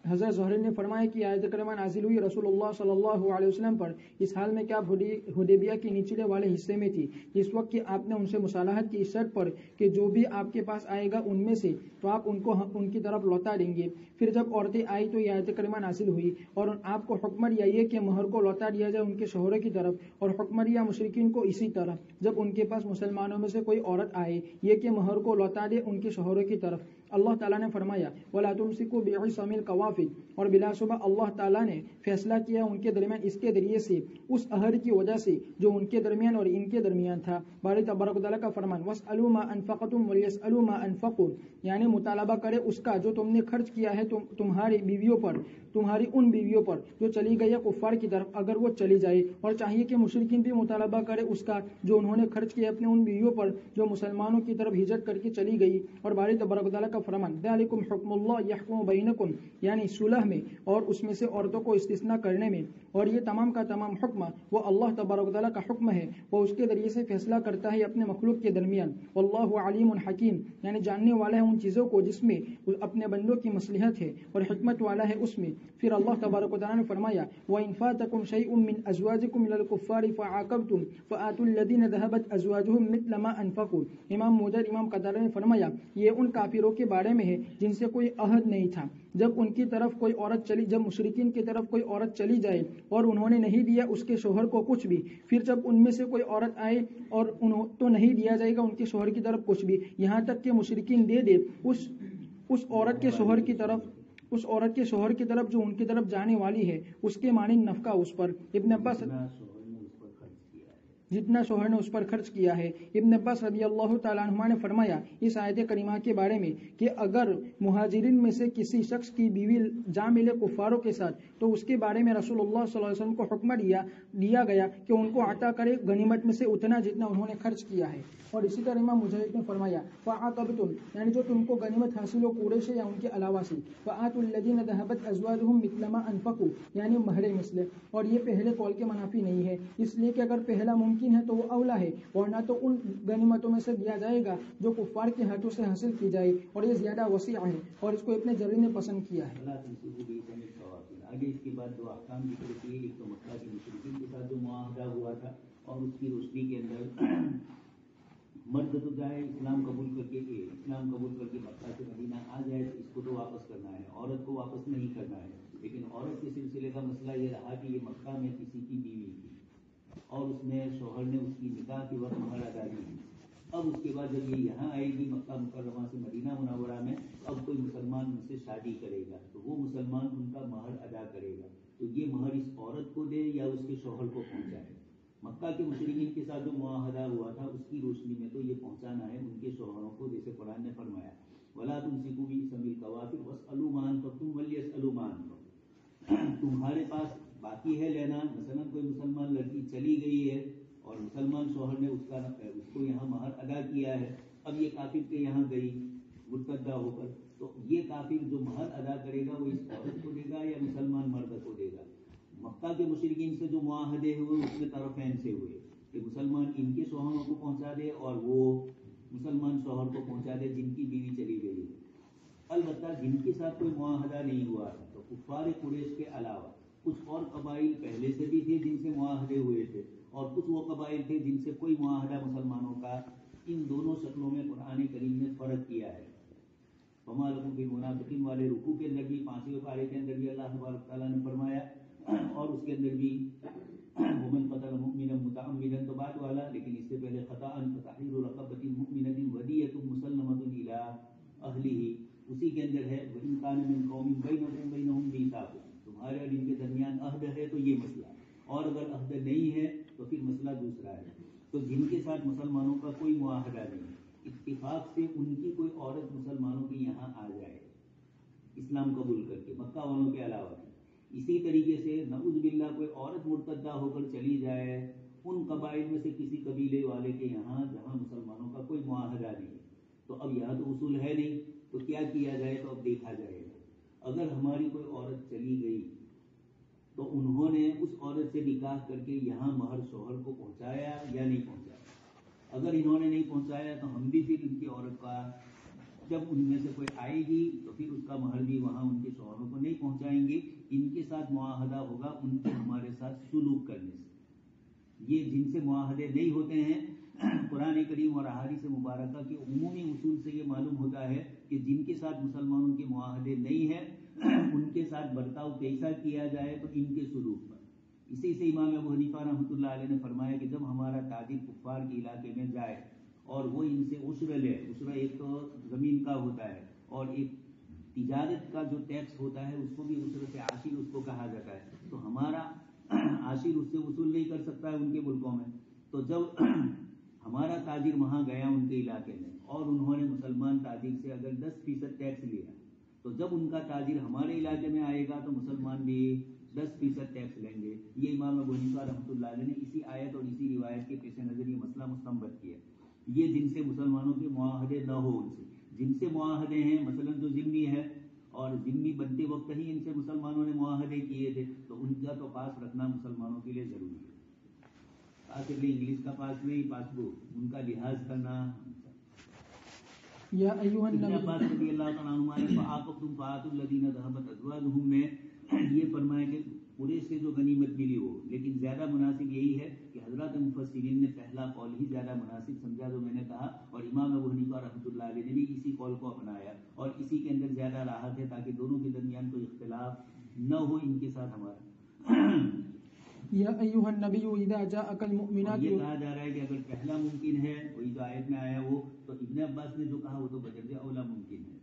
حضرت زہری نے فرمایا کہ آیت کریمہ نازل ہوئی رسول اللہ صلی اللہ علیہ وسلم پر اس حال میں کہ آپ حدیبیہ کے نچلے والے حصے میں تھی، اس وقت کہ آپ نے ان سے مصالحت کی اس شرط پر کہ جو بھی آپ کے پاس آئے گا ان میں سے تو آپ ان کو ان کی طرف لوٹا دیں گے. پھر جب عورتیں آئی تو یہ آیت کریمہ نازل ہوئی اور آپ کو حکم دیا یہ کہ مہر کو لوٹا دیا جائے ان کے شوہروں کی طرف، اور حکم دیا مشرکین کو اسی طرح جب ان کے پاس مسلمانوں میں سے کوئی عورت آئے یہ کہ مہر کو لوٹا دے ان کے شوہروں کی طرف. اللہ تعالیٰ نے فرمایا ولا تمسکوا بعصم القوافر، اور بلا شبہ اللہ تعالیٰ نے فیصلہ کیا ان کے درمیان اس کے ذریعے سے اس عہد کی وجہ سے جو ان کے درمیان اور ان کے درمیان تھا. باری تبارک و تعالیٰ کا فرمان واسألوا ما انفقتم وليسألوا ما انفقوا، یعنی مطالبہ کرے اس کا جو تم نے خرچ کیا ہے تمہاری بیویوں پر، تمہاری ان بیویوں پر جو چلی گئی ہے کفار کی طرف اگر وہ چلی جائے، اور چاہیے کہ مشرکین بھی مطالبہ کرے اس کا جو انہوں نے خرچ کیا اپنے ان بیویوں پر جو مسلمانوں کی طرف ہجرت کر کے چلی گئی. اور باری تبارک و تعالیٰ کا فرمان ذالکم حکم اللہ یحکم بینکم، یعنی صلح میں اور اس میں سے عورتوں کو استثناء کرنے میں، اور یہ تمام کا تمام حکم وہ اللہ تبارک و تعالیٰ کا حکم ہے، وہ اس کے ذریعے سے فیصلہ کرتا ہے اپنے مخلوق کے درمیان. واللہ علیم حکیم، یعنی جاننے والا ہے ان چیزوں کو جس میں اپنے بندوں کی مصلحت ہے اور حکمت والا ہے اس میں. پھر اللہ تبارک و تعالیٰ نے فرمایا وَإِنْ فَاتَكُمْ شَيْءٌ مِّنْ أَزْوَاجِكُمْ إِلَى الْكُفَّارِ فَعَاقَبْتُمْ فَآتُوا الَّذِينَ ذَهَبَتْ أَزْوَاجُهُمْ مِثْلَ مَا أَنفَقُوا. امام مجاہد امام قتادہ نے فرمایا یہ ان کافروں کے بارے میں ہے جن سے کوئی عہد نہیں تھا، جب ان کی طرف کوئی عورت چلی، جب مشرکین کی طرف کوئی عورت چلی جائے اور انہوں نے نہیں دیا اس کے شوہر کو کچھ بھی، پھر جب ان میں سے کوئی عورت آئے اور تو نہیں دیا جائے گا ان کے شوہر کی طرف کچھ بھی، یہاں تک کہ مشرکین دے دے اس عورت کے شوہر کی طرف، اس عورت کے شوہر کی طرف جو ان کی طرف جانے والی ہے اس کے مانند نفقہ اس پر. ابن عباس جتنا شوہر نے اس پر خرچ کیا ہے۔ ابن عباس رضی اللہ تعالیٰ عنہما نے فرمایا اس آیت کریمہ کے بارے میں کہ اگر مہاجرین میں سے کسی شخص کی بیوی جا ملے کفاروں کے ساتھ تو اس کے بارے میں رسول اللہ صلی اللہ علیہ وسلم کو حکم دیا گیا کہ ان کو عطا کرے غنیمت میں سے اتنا جتنا انہوں نے خرچ کیا ہے۔ اور اسی طرح امام مجاہد نے فرمایا فَعَاقَبْتُمْ یعنی جو تم کو غنیمت حاصل ہو قریش سے یا ان کے علاوہ سے، فَآتُوا الَّذِينَ ذَهَبَتْ أَزْوَاجُهُمْ مِثْلَ مَا أَنفَقُوا یعنی مہر مثل، اور یہ پہلے قول کے منافی نہیں ہے، اس لیے کہ اگر پہلا ممکن ہے تو وہ اولا ہے، ورنہ تو ان غنیمتوں میں سے دیا جائے گا جو کفار کے ہاتھوں سے حاصل کی جائے، اور یہ زیادہ وسیع ہے اور اس کو ابن جریر نے پسند کیا ہے۔ آگے اس کے بعد دو احکام ذکر کیے، ایک تو مکہ کے مشرکین کے ساتھ جو معاہدہ ہوا تھا اور اس کی روشنی کے اندر مرد تو جائے اسلام قبول کر کے مکہ سے مدینہ آ جائے تو اس کو تو واپس کرنا ہے، عورت کو واپس نہیں کرنا ہے۔ لیکن عورت کے سلسلے کا مسئلہ یہ رہا کہ یہ مکہ میں کسی کی بیوی تھی اور اس نے شوہر نے اس کی نکاح کے وقت مہر ادا کی۔ اب اس کے بعد جب یہ یہاں آئے گی مکہ مکرمہ سے مدینہ منورہ میں، اب کوئی مسلمان ان سے شادی کرے گا تو وہ مسلمان ان کا مہر ادا کرے گا، تو یہ مہر اس عورت کو دے یا اس کے شوہر کو پہنچائے۔ مکہ کے مشرکین کے ساتھ جو معاہدہ ہوا تھا اس کی روشنی میں تو یہ پہنچانا ہے ان کے شوہروں کو، جیسے قرآن نے فرمایا وَلَا تُمْسِكُوا بِإِثْمِ الْكَوَافِرِ وَاسْأَلُوا مَا أَنفَقْتُمْ وَلْيَسْأَلُوا مَا أَنفَقْتُمْ۔ تمہارے پاس باقی ہے لینا، مثلا کوئی مسلمان لڑکی چلی گئی ہے اور مسلمان شوہر نے اس کو یہاں مہر ادا کیا ہے، اب یہ کافر کے یہاں گئی مرتدہ ہو کر، تو یہ کافر جو مہر ادا کرے گا وہ اس عورت کو دے گا یا مسلمان مرد کو دے گا؟ مکہ کے مشرکین سے جو معاہدے ہوئے اس میں طرفین سے ہوئے کہ مسلمان ان کے شوہروں کو پہنچا دے اور وہ مسلمان شوہر کو پہنچا دے جن کی بیوی چلی گئی ہے۔ البتہ جن کے ساتھ کوئی معاہدہ نہیں ہوا ہے تو کفار قریش کے علاوہ کچھ اور قبائل پہلے سے بھی تھے جن سے معاہدے ہوئے تھے، اور کچھ وہ قبائل تھے جن سے کوئی معاہدہ مسلمانوں کا۔ ان دونوں شکلوں میں قرآن کریم نے فرق کیا ہے۔ وَمَا لَكُمْ فِي الْمُنَافِقِينَ والے رکوع کے اندر بھی 5ویں پارے کے اندر بھی اللہ تبارک تعالیٰ نے فرمایا، اور اس کے اندر بھی وَمَنْ قَتَلَ مُؤْمِنًا مُتَعَمِّدًا تو بات والا، لیکن اس سے پہلے خطأً فَتَحْرِيرُ رَقَبَةٍ مُؤْمِنَةٍ وَدِيَةٌ مُسَلَّمَةٌ إِلَىٰ أَهْلِهِ، اسی کے اندر ہے وَإِنْ كَانَ مِنْ قَوْمٍ بَيْنَهُمْ مِيثَاقٌ، تمہارے اور ان کے درمیان عہد ہے تو یہ مسئلہ، اور اگر عہد نہیں ہے تو پھر مسئلہ دوسرا ہے۔ تو جن کے ساتھ مسلمانوں کا کوئی معاہدہ نہیں، اتفاق سے ان کی کوئی عورت مسلمانوں کے یہاں آ جائے اسلام قبول کر کے مکہ والوں کے علاوہ، اسی طریقے سے نعوذ باللہ کوئی عورت مرتدہ ہو کر چلی جائے ان قبائل میں سے کسی قبیلے والے کے یہاں جہاں مسلمانوں کا کوئی معاہدہ نہیں، تو اب یہاں تو اصول ہے نہیں، تو کیا کیا جائے؟ تو اب دیکھا جائے گا۔ اگر ہماری کوئی عورت چلی گئی تو انہوں نے اس عورت سے نکاح کر کے یہاں مہر شوہر کو پہنچایا یا نہیں پہنچایا؟ اگر انہوں نے نہیں پہنچایا تو ہم بھی پھر ان کی عورت کا، جب ان میں سے کوئی آئے گی تو پھر اس کا مہر بھی وہاں ان کے شوہروں کو نہیں پہنچائیں گے، ان کے ساتھ معاہدہ ہوگا ان کے ہمارے ساتھ سلوک کرنے سے۔ یہ جن سے معاہدے نہیں ہوتے ہیں، قرآن کریم اور احادیث مبارکہ کے عمومی اصول سے یہ معلوم ہوتا ہے کہ جن کے ساتھ مسلمانوں کے معاہدے نہیں ہیں ان کے ساتھ برتاؤ کیسا کیا جائے تو ان کے سلوک پر۔ اسی سے امام ابو حنیفہ رحمۃ اللہ علیہ نے فرمایا کہ جب ہمارا تاجر کفار کے علاقے میں جائے اور وہ ان سے عشر لے، عشر ایک تو زمین کا ہوتا ہے اور ایک تجارت کا جو ٹیکس ہوتا ہے اس کو بھی عشر سے عاشر اس کو کہا جاتا ہے، تو ہمارا عاشر اس سے وصول نہیں کر سکتا ہے ان کے ملکوں میں۔ تو جب ہمارا تاجر وہاں گیا ان کے علاقے میں اور انہوں نے مسلمان تاجر سے اگر 10% ٹیکس لیا، تو جب ان کا تاجر ہمارے علاقے میں آئے گا تو مسلمان بھی 10% ٹیکس لیں گے۔ یہ امام ابو حنیفہ رحمۃ اللہ علیہ نے اسی آیت اور اسی روایت کے پیش نظر یہ مسئلہ مستنبط کیا۔ یہ جن سے مسلمانوں کے معاہدے نہ ہو، ان سے جن سے معاہدے ہیں، مثلا جو ذمہ ہے اور ذمہ بنتے وقت ہی ان سے مسلمانوں نے معاہدے کیے تھے، تو ان کا تو پاس رکھنا مسلمانوں کے لیے ضروری ہے۔ آخر میں انگلش کا پاس نہیں، پاس بک ان کا لحاظ کرنا۔ یا ایھا النبی عباس رضی اللہ تعالیٰ عنہ نے فَعَاقَبْتُمْ فَآتُوا الَّذِينَ ذَهَبَتْ أَزْوَاجُهُم میں یہ فرمایا کہ قریش سے جو غنیمت ملی ہو، لیکن زیادہ مناسب یہی ہے کہ حضرات مفسرین نے پہلا قول ہی زیادہ مناسب سمجھا جو میں نے کہا، اور امام ابو حنیفہ رحمۃ اللہ علیہ نے بھی اسی قول کو اپنایا، اور اسی کے اندر زیادہ راحت ہے تاکہ دونوں کے درمیان کوئی اختلاف نہ ہو ان کے ساتھ ہمارا۔ یا ایھا النبی اذا جاءک المؤمنات، یہ کہا جا رہا ہے کہ اگر پہلا ممکن ہے وہی جو آیت میں آیا وہ، تو ابن عباس نے جو کہا وہ تو بجرد اولا ممکن ہے،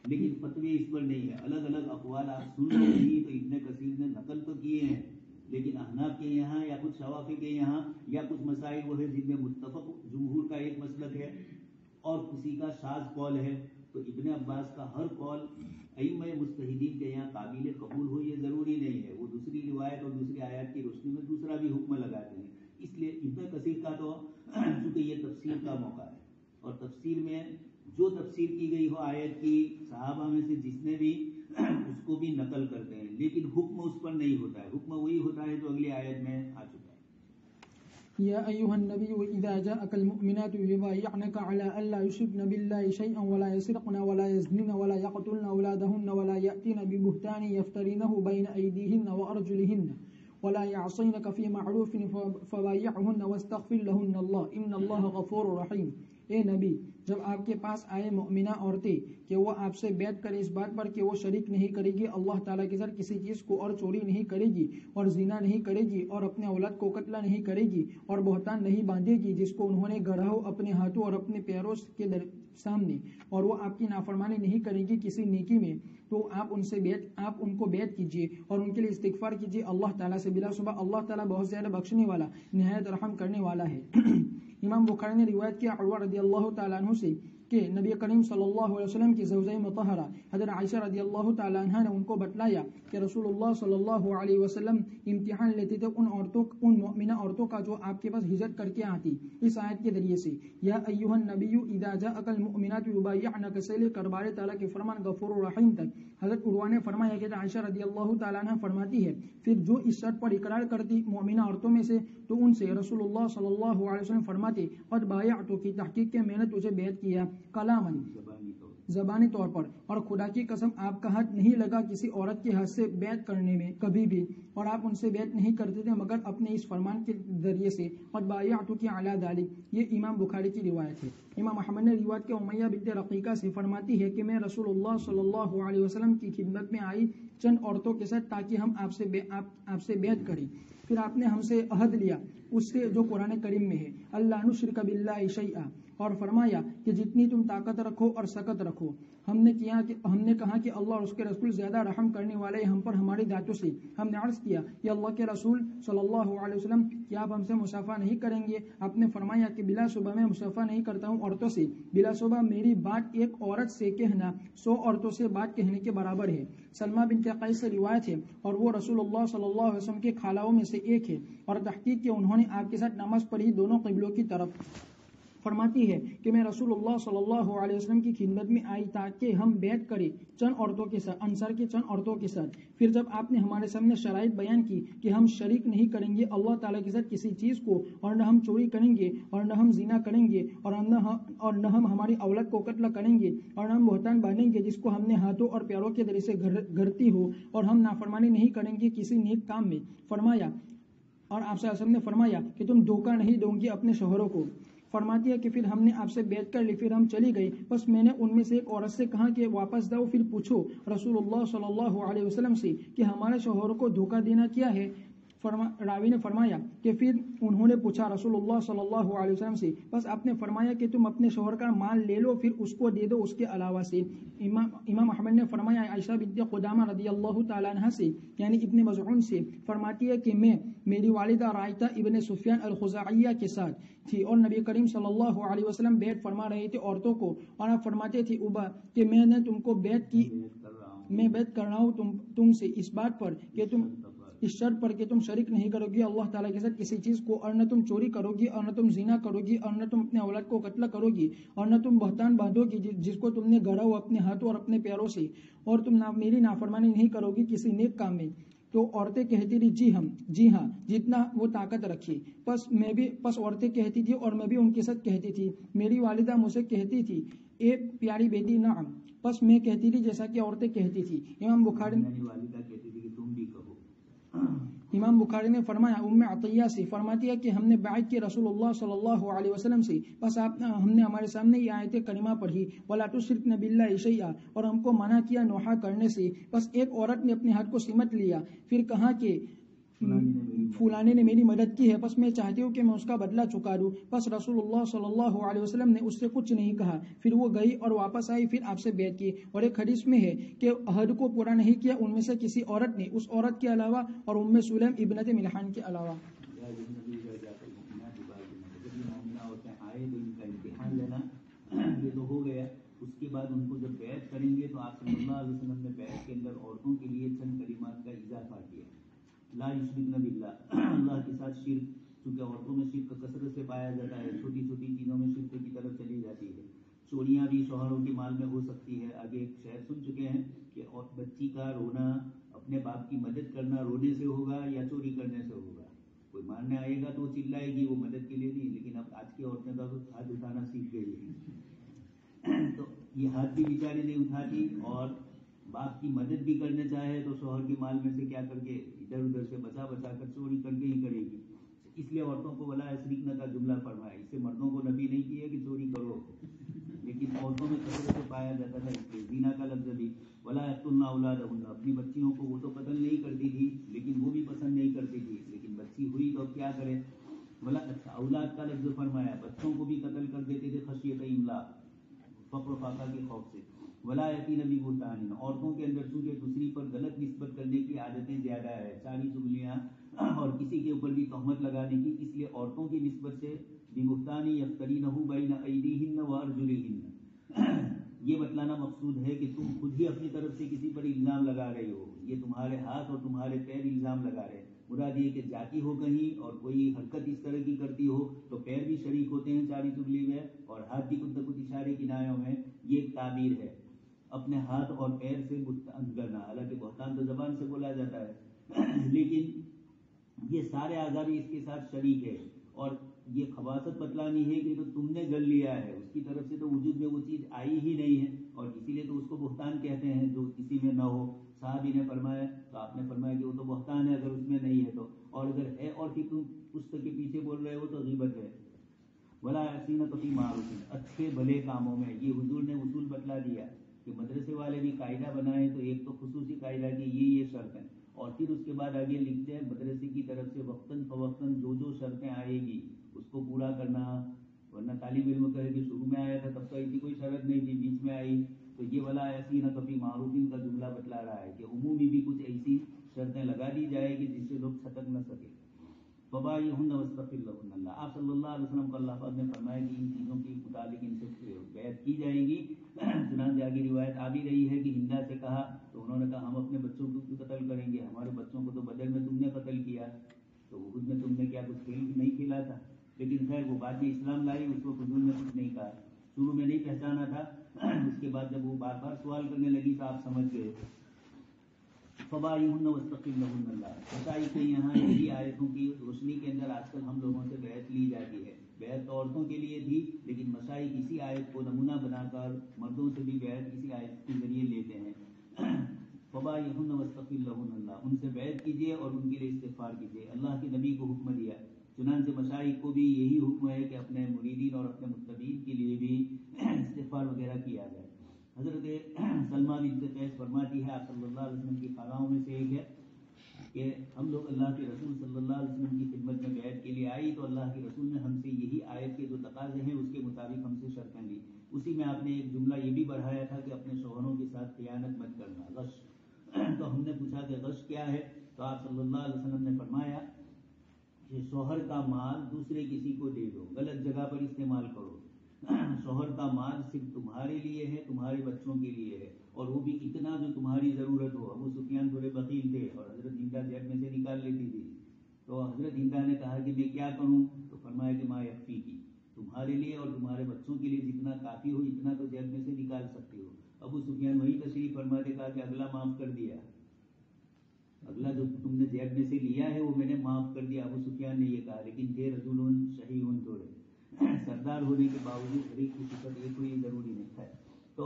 لیکن فتوی اس پر نہیں ہے، الگ الگ اقوال آپ سن رہے ہیں، تو ابن کثیر نے نقل تو کیے ہیں لیکن احناف کے یہاں یا کچھ شوافی کے یہاں یا کچھ مسائل وہ ہے جن میں متفق جمہور کا ایک مسلک ہے اور کسی کا شاذ قول ہے، تو ابن عباس کا ہر قول ائمہ مجتہدین کے یہاں قابل قبول ہو یہ ضروری نہیں ہے، وہ دوسری روایت اور دوسری آیات کی روشنی میں دوسرا بھی حکم لگاتے ہیں. اس لیے ابن کثیر کا تو چونکہ یہ تفسیر کا موقع ہے اور تفسیر میں جو تفسیر کی گئی ہو آیت کی صحابہ میں سے جس نے بھی اس کو بھی نقل کرتے ہیں، لیکن حکم اس پر نہیں ہوتا ہے، حکم وہی ہوتا ہے جو اگلی آیت میں آ چکا ہے. يا أيها النبي إذا جاءك المؤمنات يبايعنك على ألا يشركن بالله شيئا ولا يسرقن ولا يزنين ولا يقتلن أولادهن ولا يأتين ببهتان يفترينه بين أيديهن وأرجلهن ولا يعصينك في معروف فبايعهن واستغفر لهن الله إن الله غفور رحيم. اے نبی، جب آپ کے پاس آئے مؤمنہ عورتیں کہ وہ آپ سے بیعت کرے اس بات پر کہ وہ شریک نہیں کرے گی اللہ تعالیٰ کے ساتھ کسی چیز کو، اور چوری نہیں کرے گی اور زنا نہیں کرے گی اور اپنے اولاد کو قتل نہیں کرے گی اور بہتان نہیں باندھے گی جس کو انہوں نے گڑھا ہو اپنے ہاتھوں اور اپنے پیروں کے سامنے، اور وہ آپ کی نافرمانی نہیں کرے گی کسی نیکی میں، تو آپ ان کو بیعت کیجیے اور ان کے لیے استغفار کیجیے اللہ تعالیٰ سے. بلا شبہ اللہ تعالیٰ بہت زیادہ بخشنے والا نہایت رحم کرنے والا ہے. امام بخاری نے روایت کیا عروہ رضی اللہ تعالیٰ عنہ سے کہ نبی کریم صلی اللہ علیہ وسلم کی زوجہ مطہرہ حضرت عائشہ رضی اللہ تعالیٰ عنہ نے ان کو بتلایا کہ رسول اللہ صلی اللہ علیہ وسلم امتحان لیتے تھے ان مؤمنہ عورتوں کا جو آپ کے پاس ہجرت کر کے آتی اس آیت کے ذریعے سے. یا ایھا النبی اذا جاءک المؤمنات یبایعنک سے لے کر بارے تعالیٰ کے فرمان غفور الرحیم تک حضرت عروہ نے فرمایا کہ عائشہ رضی اللہ تعالیٰ عنہ فرماتی ہے پھر جو اس شرط پر اقرار کرتی مؤمنہ عورتوں میں سے تو ان سے رسول اللہ صلی اللہ علیہ وسلم فرماتے قد بایعتو کی تحقیق کے میں نے تجھے بیعت کیا کلامن زبانی طور پر، اور خدا کی قسم آپ کا ہاتھ نہیں لگا کسی عورت کے ہاتھ سے بیعت کرنے میں کبھی بھی، اور آپ ان سے بیعت نہیں کرتے تھے مگر اپنے اس فرمان کے ذریعے سے قد بایعتک علی ذلک. یہ امام بخاری کی روایت ہے. امام احمد نے روایت کے امیہ بنت رقیقہ سے فرماتی ہے کہ میں رسول اللہ صلی اللہ علیہ وسلم کی خدمت میں آئی چند عورتوں کے ساتھ تاکہ ہم آپ سے بیعت کریں. پھر آپ نے ہم سے عہد لیا اس سے جو قرآن کریم میں ہے اللہ نشرک باللہ شیئا، اور فرمایا کہ جتنی تم طاقت رکھو اور سکت رکھو. ہم نے کہا کہ اللہ اور اس کے رسول زیادہ رحم کرنے والے ہم پر ہماری ذاتوں سے. ہم نے عرض کیا کہ اللہ کے رسول صلی اللہ علیہ وسلم کیا آپ ہم سے مصافحہ نہیں کریں گے؟ آپ نے فرمایا کہ بلا شبہ میں مصافحہ نہیں کرتا ہوں عورتوں سے، بلا شبہ میری بات ایک عورت سے کہنا 100 عورتوں سے بات کہنے کے برابر ہے. سلمہ بنت قیس سے روایت ہے اور وہ رسول اللہ صلی اللہ علیہ وسلم کے خالاؤں میں سے ایک ہے، اور تحقیق کہ انہوں نے آپ کے ساتھ نماز پڑھی دونوں قبلوں کی طرف. فرماتی ہے کہ میں رسول اللہ صلی اللہ علیہ وسلم کی خدمت میں آئی تاکہ ہم بیعت کریں چند عورتوں کے ساتھ، انصار کے چند عورتوں کے ساتھ. پھر جب آپ نے ہمارے سامنے شرائط بیان کی کہ ہم شریک نہیں کریں گے اللہ تعالیٰ کے ساتھ کسی چیز کو، اور نہ ہم چوری کریں گے اور نہ ہم زنا کریں گے اور نہ ہم ہماری اولاد کو قتل کریں گے اور نہ ہم بہتان باندھیں گے جس کو ہم نے ہاتھوں اور پیروں کے ذریعے سے گھرتی ہو، اور ہم نافرمانی نہیں کریں گے کسی نیک کام میں. فرمایا اور آپ صلی اللہ علیہ وسلم نے فرمایا کہ تم دھوکہ نہیں دو گی اپنے شوہروں کو. فرماتی ہے کہ پھر ہم نے آپ سے بیعت کر لی، پھر ہم چلی گئی. بس میں نے ان میں سے ایک عورت سے کہا کہ واپس جاؤ، پھر پوچھو رسول اللہ صلی اللہ علیہ وسلم سے کہ ہمارے شوہروں کو دھوکہ دینا کیا ہے. راوی نے فرمایا کہ پھر انہوں نے پوچھا رسول اللہ صلی اللہ علیہ وسلم سے، بس آپ نے فرمایا کہ تم اپنے شوہر کا مال لے لو پھر اس کو دے دو اس کے علاوہ سے. امام احمد نے فرمایا عائشہ بنت قدامہ رضی اللہ تعالیٰ عنہ سے یعنی ابن مزعون سے فرماتی ہے کہ میری والدہ رائتہ ابن سفیان الخزاعیہ کے ساتھ تھی اور نبی کریم صلی اللہ علیہ وسلم بیعت فرما رہے تھے عورتوں کو، اور آپ فرماتے تھے ابا کہ میں نے تم کو بیعت کی، میں بیعت کر رہا ہوں تم سے اس بات پر کہ تم اس شرط پر کہ تم شریک نہیں کرو گی اللہ تعالیٰ کے ساتھ کسی چیز کو، اور نہ تم چوری کرو گی اور نہ تم زنا کرو گی اور نہ تم اپنے اولاد کو قتل کرو گی اور نہ تم بہتان باندھو گی جس کو تم نے گڑھا ہو اپنے ہاتھوں اور اپنے پیروں سے، اور تم میری نافرمانی نہیں کرو گی کسی نیک کام میں. تو عورتیں کہتی تھی جی ہاں جتنا وہ طاقت رکھی. پس عورتیں کہتی تھی اور میں بھی ان کے ساتھ کہتی تھی. میری والدہ مجھ سے کہتی تھی اے پیاری بیٹی نعم، پس میں کہتی تھی جیسا کہ عورتیں کہتی تھی. امام بخاری نے فرمایا ام عطیہ سے فرماتی ہے کہ ہم نے بیعت کی رسول اللہ صلی اللہ علیہ وسلم سے، بس ہم نے ہمارے سامنے یہ آیت کریمہ پڑھی ولا تشرکن باللہ شیئا، اور ہم کو منع کیا نوحہ کرنے سے. بس ایک عورت نے اپنے ہاتھ کو سمٹ لیا، پھر فلانے نے میری مدد کی ہے، پس میں چاہتی ہوں کہ میں اس کا بدلہ چکا دوں. پس رسول اللہ صلی اللہ علیہ وسلم نے اس سے کچھ نہیں کہا. پھر وہ گئی اور واپس آئی، پھر آپ سے بیعت کی. اور ایک حدیث میں ہے کہ عہد کو پورا نہیں کیا ان میں سے کسی عورت نے، اس عورت کے علاوہ اور ام سلیم ابنت ملحان کے علاوہ. یہ تو ہو گیا. اس کے بعد ان کو جب بیعت کریں گے تو آپ صلی اللہ علیہ وسلم نے بیعت کے اندر عورتوں کے لیے چند کلمات کا اضافہ کیا. لا یشرکن باللہ، اللہ کے ساتھ شرک، چونکہ عورتوں میں شرک کثرت سے پایا جاتا ہے، چھوٹی چھوٹی چیزوں میں شرک کی طرف چلی جاتی ہے. چوریاں بھی شوہروں کے مال میں ہو سکتی ہے. آگے ایک شعر سن چکے ہیں کہ اور بچی کا رونا، اپنے باپ کی مدد کرنا رونے سے ہوگا یا چوری کرنے سے ہوگا. کوئی مارنے آئے گا تو وہ چلائے گی، وہ مدد کے لیے نہیں. لیکن اب آج کی عورتیں تو ہاتھ اٹھانا سیکھ گئی ہیں، تو یہ ہاتھ بھی بیچاری نہیں اٹھاتی، اور باپ کی مدد بھی کرنے چاہے تو شوہر کے مال میں سے کیا کر کے ادھر ادھر سے بچا بچا کر چوری کر کے ہی کرے گی. اس لیے عورتوں کو ولا یسرقن کا جملہ فرمایا. اس سے مردوں کو نبی نہیں کیا کہ چوری کرو، لیکن عورتوں میں کثرت سے پایا جاتا تھا. اس لیے زنا کا لفظ بھی ولا یقتلن اولادہن، اپنی بچیوں کو وہ تو قتل نہیں کرتی تھی لیکن وہ بھی پسند نہیں کرتی تھی، لیکن بچی ہوئی تو کیا کرے. بولا اچھا اولاد کا لفظ فرمایا، بچوں کو بھی قتل کر دیتے تھے خشیت املاق، فقر و فاقہ کے خوف سے. ولا یاتین ببہتان، عورتوں کے اندر چونکہ دوسری پر غلط نسبت کرنے کی عادتیں زیادہ ہے، چالی چغلیاں اور کسی کے اوپر بھی تہمت لگانے کی، اس لیے عورتوں کی نسبت سے ببہتان یفترینہ بین ایدیہن وارجلہن، یہ بتلانا مقصود ہے کہ تم خود ہی اپنی طرف سے کسی پر الزام لگا رہے ہو، یہ تمہارے ہاتھ اور تمہارے پیر الزام لگا رہے ہیں. مراد یہ کہ جاتی ہو کہیں اور کوئی حرکت اس طرح کی کرتی ہو تو پیر بھی شریک ہوتے ہیں چالی چغلی میں، اور ہاتھ بھی کچھ نہ کچھ اشارے کنایوں میں. یہ ایک تعبیر ہے اپنے ہاتھ اور پیر سے بہتان کرنا. حالانکہ بہتان تو زبان سے بولا جاتا ہے، لیکن یہ سارے اعضاء بھی اس کے ساتھ شریک ہے. اور یہ خباثت بتلانی ہے کہ تو تم نے گل لیا ہے، اس کی طرف سے تو وجود میں وہ چیز آئی ہی نہیں ہے، اور اسی لیے تو اس کو بہتان کہتے ہیں جو کسی میں نہ ہو. صاحب نے فرمایا تو آپ نے فرمایا کہ وہ تو بہتان ہے اگر اس میں نہیں ہے تو، اور اگر ہے اور پھر تم اس کے پیچھے بول رہے ہو تو غیبت ہے. ولا یعصینک فی معروف، اچھے بھلے کاموں میں. یہ حضور نے اصول بتلا دیا کہ مدرسے والے بھی قاعدہ بنائے تو ایک تو خصوصی قاعدہ کہ یہ شرط ہے، اور پھر اس کے بعد آگے لکھتے ہیں مدرسے کی طرف سے وقتاً فوقتاً جو شرطیں آئے گی اس کو پورا کرنا. ورنہ طالب علم کہے کہ شروع میں آیا تھا تب تو ایسی کوئی شرط نہیں تھی، بیچ میں آئی تو یہ ولا یعصینک فی معروف کا جملہ بتلا رہا ہے کہ عمومی بھی کچھ ایسی شرطیں لگا دی جائے گی جس سے لوگ چھٹک نہ سکے. فبایعہن واستغفر لہن اللہ، آپ صلی اللہ علیہ وسلم کو اللہ پاک نے فرمایا کہ ان چیزوں کے متعلق ان سے بیعت کی جائے گی. چنانچہ آگے روایت آ بھی رہی ہے کہ ہندا سے کہا تو انہوں نے کہا ہم اپنے بچوں کو کیوں قتل کریں گے، ہمارے بچوں کو تو بدر میں تم نے قتل کیا، تو احد میں تم نے کیا کچھ کھیل نہیں کھیلا تھا. لیکن خیر وہ بعد میں اسلام لائی، اس کو حضور نے کچھ نہیں کہا، شروع میں نہیں پہچانا تھا. اس کے بعد جب وہ بار بار سوال کرنے لگی تو آپ سمجھ گئے. فبایعہن واستغفر لہن اللہ. بتائی کہ یہاں یہی آیتوں کی روشنی کے اندر آج کل ہم لوگوں سے بیعت لی جاتی ہے. بیعت تو عورتوں کے لیے تھی، لیکن مشائخ کسی آیت کو نمونہ بنا کر مردوں سے بھی بیعت کسی آیت کے ذریعے لیتے ہیں. فبایعہن واستغفر لہن اللہ، ان سے بیعت کیجیے اور ان کے لیے استغفار کیجیے. اللہ کے نبی کو حکم دیا، چنانچہ مشائخ کو بھی یہی حکم ہے کہ اپنے مریدین اور اپنے متبعین کے لیے بھی استغفار وغیرہ کیا جائے. حضرت سلمہ بنت قیس فرماتی ہے آپ صلی اللہ علیہ وسلم کی خالاؤں میں سے ایک ہے کہ ہم لوگ اللہ کے رسول صلی اللہ علیہ وسلم کی خدمت میں بیعت کے لیے آئی تو اللہ کے رسول نے ہم سے یہی آیت کے جو تقاضے ہیں اس کے مطابق ہم سے شرطیں لی. اسی میں آپ نے ایک جملہ یہ بھی بڑھایا تھا کہ اپنے شوہروں کے ساتھ خیانت مت کرنا، غش. تو ہم نے پوچھا کہ غش کیا ہے، تو آپ صلی اللہ علیہ وسلم نے فرمایا کہ شوہر کا مال دوسرے کسی کو دے دو، غلط جگہ پر استعمال کرو. شوہر کا مال صرف تمہارے لیے ہے، تمہارے بچوں کے لیے ہے، اور وہ بھی اتنا جو تمہاری ضرورت ہو. ابو سفیان تھوڑے بخیل تھے اور حضرت ہندا جیب میں سے نکال لیتی تھی. تو حضرت ہندا نے کہا کہ میں کیا کروں، تو فرمایا کہ ما یکفی کی، تمہارے لیے اور تمہارے بچوں کے لیے جتنا کافی ہو اتنا تو جیب میں سے نکال سکتے ہو. ابو سفیان وہی تشریف فرماتے کہا کہ اگلا معاف کر دیا، اگلا جو تم نے جیب میں سے لیا ہے وہ میں نے معاف کر دیا. ابو سفیان نے یہ کہا، لیکن تھے رجل شحیح، تھوڑے سردار ہونے کے باوجود غریب کی صفت یہ کوئی ضروری نہیں ہے. تو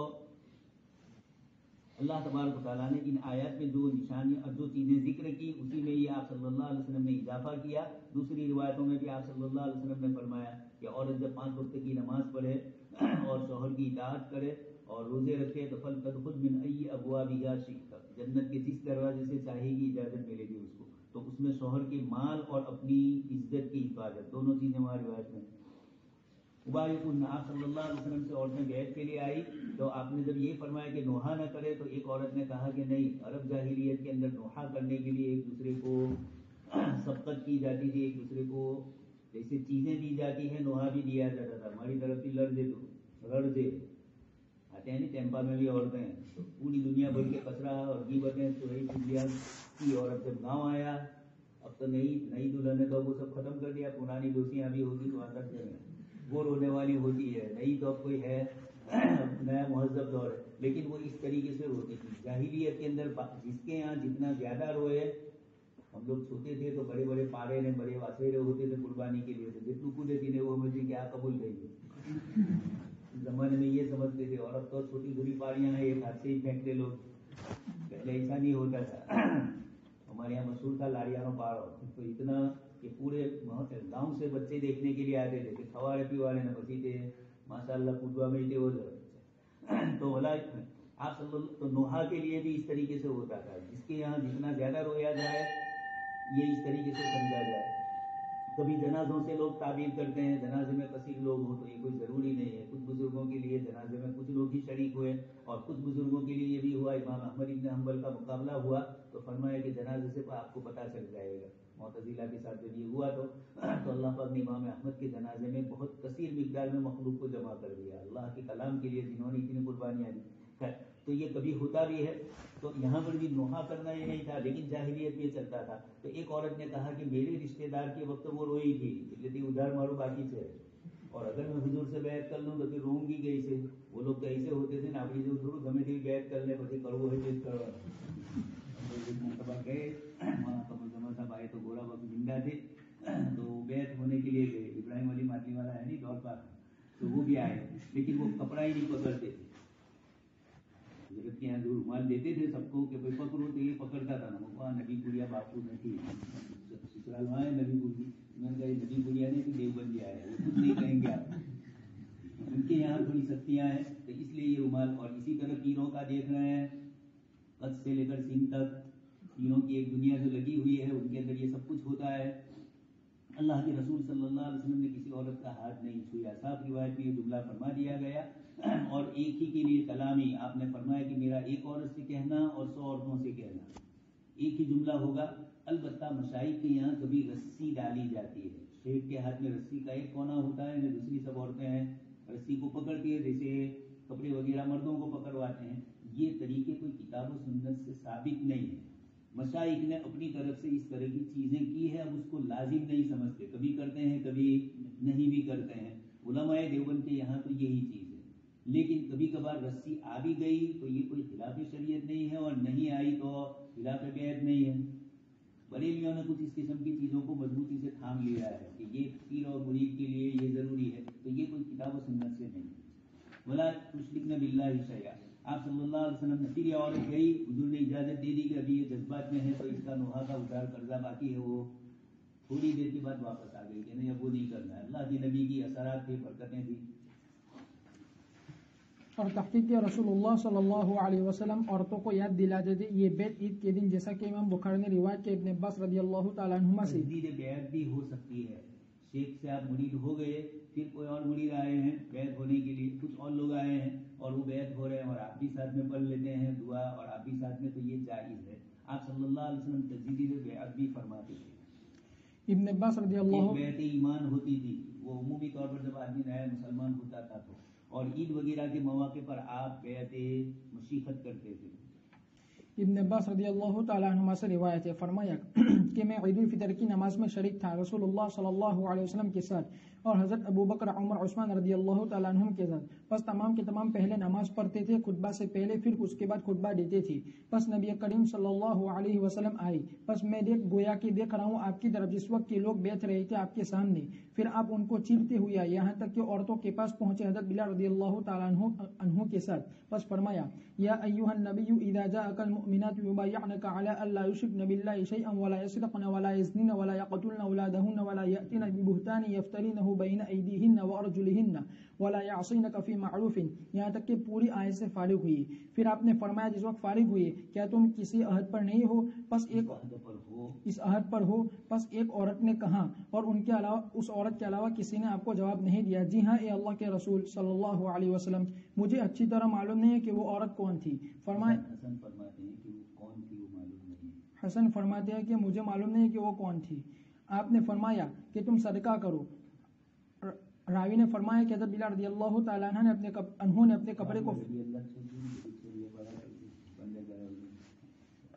اللہ تبارک و تعالیٰ نے ان آیات میں جو نشانیاں جو چیزیں ذکر کی اسی میں یہ آپ صلی اللہ علیہ وسلم نے اضافہ کیا. دوسری روایتوں میں بھی آپ صلی اللہ علیہ وسلم نے فرمایا کہ عورت جب 5 وقت کی نماز پڑھے اور شوہر کی اطاعت کرے اور روزے رکھے تو فلتدخل من ای ابوابها شئت، جنت کے جس دروازے سے چاہے گی اجازت ملے گی اس کو. تو اس میں شوہر کے مال اور اپنی عزت کی حفاظت دونوں چیزیں ہماری روایت میں. آپ صلی اللہ علیہ وسلم سے عورتیں بیعت کے لیے آئی تو آپ نے جب یہ فرمایا کہ نوحہ نہ کرے تو ایک عورت نے کہا کہ نہیں، عرب جاہلیت کے اندر نوحہ کرنے کے لیے ایک دوسرے کو سبقت کی جاتی تھی، ایک دوسرے کو جیسے چیزیں دی جاتی ہیں نوحہ بھی دیا جاتا تھا. ہماری طرف بھی لڑزے آتے ہیں نہیں، ٹیمپا میں بھی عورتیں ہیں تو پوری دنیا بھر کے کچرا اور غیبتیں کی عورت جب گاؤں آیا، اب تو نئی دلہن نے تو وہ سب ختم کر دیا، پرانی دوستیاں بھی ہوگی تو آتا وہ رونے والی ہوتی ہے، نئی تو اب کوئی ہے نیا مہذب دور ہے، لیکن وہ اس طریقے سے روتی تھی. جاہلیت کے اندر جس کے یہاں جتنا زیادہ روئے، ہم لوگ چھوٹے تھے تو بڑے بڑے پارے نے بڑے واسیرے ہوتے تھے قربانی کے لیے، جتنے کودے تھی وہ مجھے کیا قبول نہیں ہے. زمانے میں یہ سمجھتے تھے، اور اب تو چھوٹی بڑی پاریاں ہیں ایک ہاتھ سے ہی پھینکتے لوگ. پہلے ایسا نہیں ہوتا تھا. ہمارے یہاں مشہور تھا لاریانو پارو، تو اتنا کہ پورے گاؤں سے بچے دیکھنے کے لیے آتے تھے کہ کھوارے پیوارے نہ بچی تھے ماشاء اللہ پودوا میں تھے وہ تو بولا آپ صلی اللہ. تو نوحہ کے لیے بھی اس طریقے سے ہوتا تھا، جس کے یہاں جتنا زیادہ رویا جائے یہ اس طریقے سے سمجھا جائے. کبھی جنازوں سے لوگ تعبیر کرتے ہیں، جنازے میں کثیر لوگ ہوں تو یہ کوئی ضروری نہیں ہے. کچھ بزرگوں کے لیے جنازے میں کچھ لوگ ہی شریک ہوئے، اور کچھ بزرگوں کے لیے یہ بھی ہوا. امام احمد ابن حنبل کا مقابلہ ہوا تو فرمایا کہ جنازے سے آپ کو پتہ چل جائے گا. معتزلہ کے ساتھ جب یہ ہوا تو اللہ پاک نے امام احمد کے جنازے میں بہت کثیر مقدار میں مخلوق کو جمع کر دیا اللہ کے کلام کے لیے، جنہوں نے اتنی قربانیاں دی. تو یہ کبھی ہوتا بھی ہے. تو یہاں پر بھی نوحہ کرنا یہ نہیں تھا، لیکن جاہلیت میں چلتا تھا. تو ایک عورت نے کہا کہ میرے رشتے دار کے وقت وہ روئی تھی، یعنی ادھار مارو باقی سے، اور اگر میں حضور سے بیعت کر لوں تو پھر روں گی کیسے. وہ لوگ تو ایسے ہوتے تھے نا، اپنی جو ضرور گمے تھے بیعت کر لیں پھر کرو ہے چیز کرو. گئے وہاں قبر جمع صاحب آئے تو گورا وقت زندہ تھے تو بیعت ہونے کے لیے گئے. ابراہیم علی ماٹلی والا ہے نہیں دور پر، تو وہ بھی آئے، لیکن وہ کپڑا ہی نہیں پکڑتے تھے. حضرت کے یہاں جو رومال دیتے تھے سب کو کہ بھائی پکڑو تو یہ پکڑتا تھا نا. وہاں نبی گڑیا باپو میں تھی، سسرال وہاں ہے نبی گڑی. میں نے کہا یہ نبی گڑیا نہیں تو دیوبند آیا ہے، وہ کچھ نہیں کہیں گے آپ. ان کے یہاں تھوڑی سختیاں ہیں تو اس لیے یہ رومال. اور اسی طرح پیروں کا دیکھ رہے ہیں، قد سے لے کر سین تک پیروں کی ایک دنیا جو لگی ہوئی ہے، ان کے اندر یہ سب کچھ ہوتا ہے. اللہ کے رسول صلی اللہ علیہ وسلم نے کسی عورت کا ہاتھ نہیں چھویا. صاف روایت میں یہ جملہ فرما دیا گیا. اور ایک ہی کے لیے کلامی، آپ نے فرمایا کہ میرا ایک عورت سے کہنا اور 100 عورتوں سے کہنا، ایک ہی جملہ ہوگا. البتہ مشائخ کے یہاں کبھی رسی ڈالی جاتی ہے. شیخ کے ہاتھ میں رسی کا ایک کونا ہوتا ہے، دوسری سب عورتیں ہیں رسی کو پکڑتی ہے جیسے کپڑے وغیرہ مردوں کو پکڑواتے ہیں. یہ طریقے کوئی کتاب و سنت سے ثابت نہیں ہے. مشائخ نے اپنی طرف سے اس طرح کی چیزیں کی ہے، اب اس کو لازم نہیں سمجھتے، کبھی کرتے ہیں کبھی نہیں بھی کرتے ہیں. علماء دیوبند کے یہاں تو یہی چیز ہے. لیکن کبھی کبھار رسی آ بھی گئی تو یہ کوئی خلاف شریعت نہیں ہے، اور نہیں آئی تو خلاف بیعت نہیں ہے. بریلیوں نے کچھ اس قسم کی چیزوں کو مضبوطی سے تھام لیا ہے کہ یہ پیر اور مرید کے لیے یہ ضروری ہے، تو یہ کوئی کتاب و سنت سے نہیں. ولا تشرکن باللہ شیئا. آپ صلی اللہ علیہ وسلم نے پھر یہ عورت گئی، حضور نے اجازت دے دی کہ ابھی یہ جذبات میں ہے تو اس کا نوحہ کا ادھار قرضہ باقی ہے. وہ تھوڑی دیر کے بعد واپس آ گئی کہ نہیں اب وہ نہیں کرنا ہے. اللہ کے نبی کی اثرات تھے، برکتیں تھیں. اور تحقیق رسول اللہ صلی اللہ علیہ وسلم عورتوں کو یاد دلاتے تھے یہ بیعت عید کے دن، جیسا کہ امام بخاری نے روایت کے ابن عباس رضی اللہ تعالیٰ عنہما سے. تجدید بیعت بھی ہو سکتی ہے. شیخ سے آپ مرید ہو گئے، پھر کوئی اور مرید آئے ہیں بیعت ہونے کے لیے، کچھ اور لوگ آئے ہیں اور وہ بیعت ہو رہے ہیں اور آپ بھی ساتھ میں پڑھ لیتے ہیں دعا اور آپ بھی ساتھ میں، تو یہ جائز ہے. آپ صلی اللہ علیہ وسلم تجدید بیعت بھی فرماتے تھے. ابن عباس رضی اللہ بیعت ایمان ہوتی تھی، وہ عمومی طور پر جب آدمی نیا مسلمان ہوتا تھا تو، اور عید وغیرہ کے مواقع پر آپ بیعت مشیخت کرتے تھے. ابن عباس رضی اللہ تعالیٰ عنہما سے روایت ہے، فرمایا کہ میں عید الفطر کی نماز میں شریک تھا رسول اللہ صلی اللہ علیہ وسلم کے ساتھ اور حضرت ابو بکر عمر عثمان رضی اللہ تعالیٰ عنہم کے ساتھ. بس تمام کے تمام پہلے نماز پڑھتے تھے خطبہ سے پہلے، پھر اس کے بعد خطبہ دیتے تھے. بس نبی کریم صلی اللہ علیہ وسلم آئے. بس میں گویا کہ دیکھ رہا ہوں آپ کی طرف جس وقت کے لوگ بیٹھ رہے تھے آپ کے سامنے. پھر آپ ان کو چیرتے ہوئے آئے یہاں تک کہ عورتوں کے پاس پہنچے حضرت بلال رضی اللہ تعالیٰ عنہ کے ساتھ. بس فرمایا یا ایھا النبی اذا جاءک المؤمنات یبایعنک علی الا یشرکن باللہ شیئا ولا یسرقن ولا یزنین ولا یقتلن اولادہن ولا یأتین ببہتان یفترینہ يفطرنه بين أيديهن وأرجلهن ولا يعصينك في معروف، یہاں تک کہ پوری آیت سے فارغ ہوئی. پھر آپ نے فرمایا جس وقت فارغ ہوئی کیا تم کسی عہد پر نہیں ہو؟ پس ایک اس عہد پر ہو. پس ایک عورت نے کہا اور ان کے علاوہ اس عورت کے علاوہ کسی نے آپ کو جواب نہیں دیا. جی ہاں اے اللہ کے رسول صلی اللہ علیہ وسلم، مجھے اچھی طرح معلوم نہیں ہے کہ وہ عورت کون تھی. حسن فرماتے ہیں کہ مجھے معلوم نہیں کہ وہ کون تھی. آپ نے فرمایا کہ تم صدقہ کرو. راوی نے فرمایا کہ حضرت بلال رضی اللہ تعالیٰ عنہ نے اپنے کپڑے کو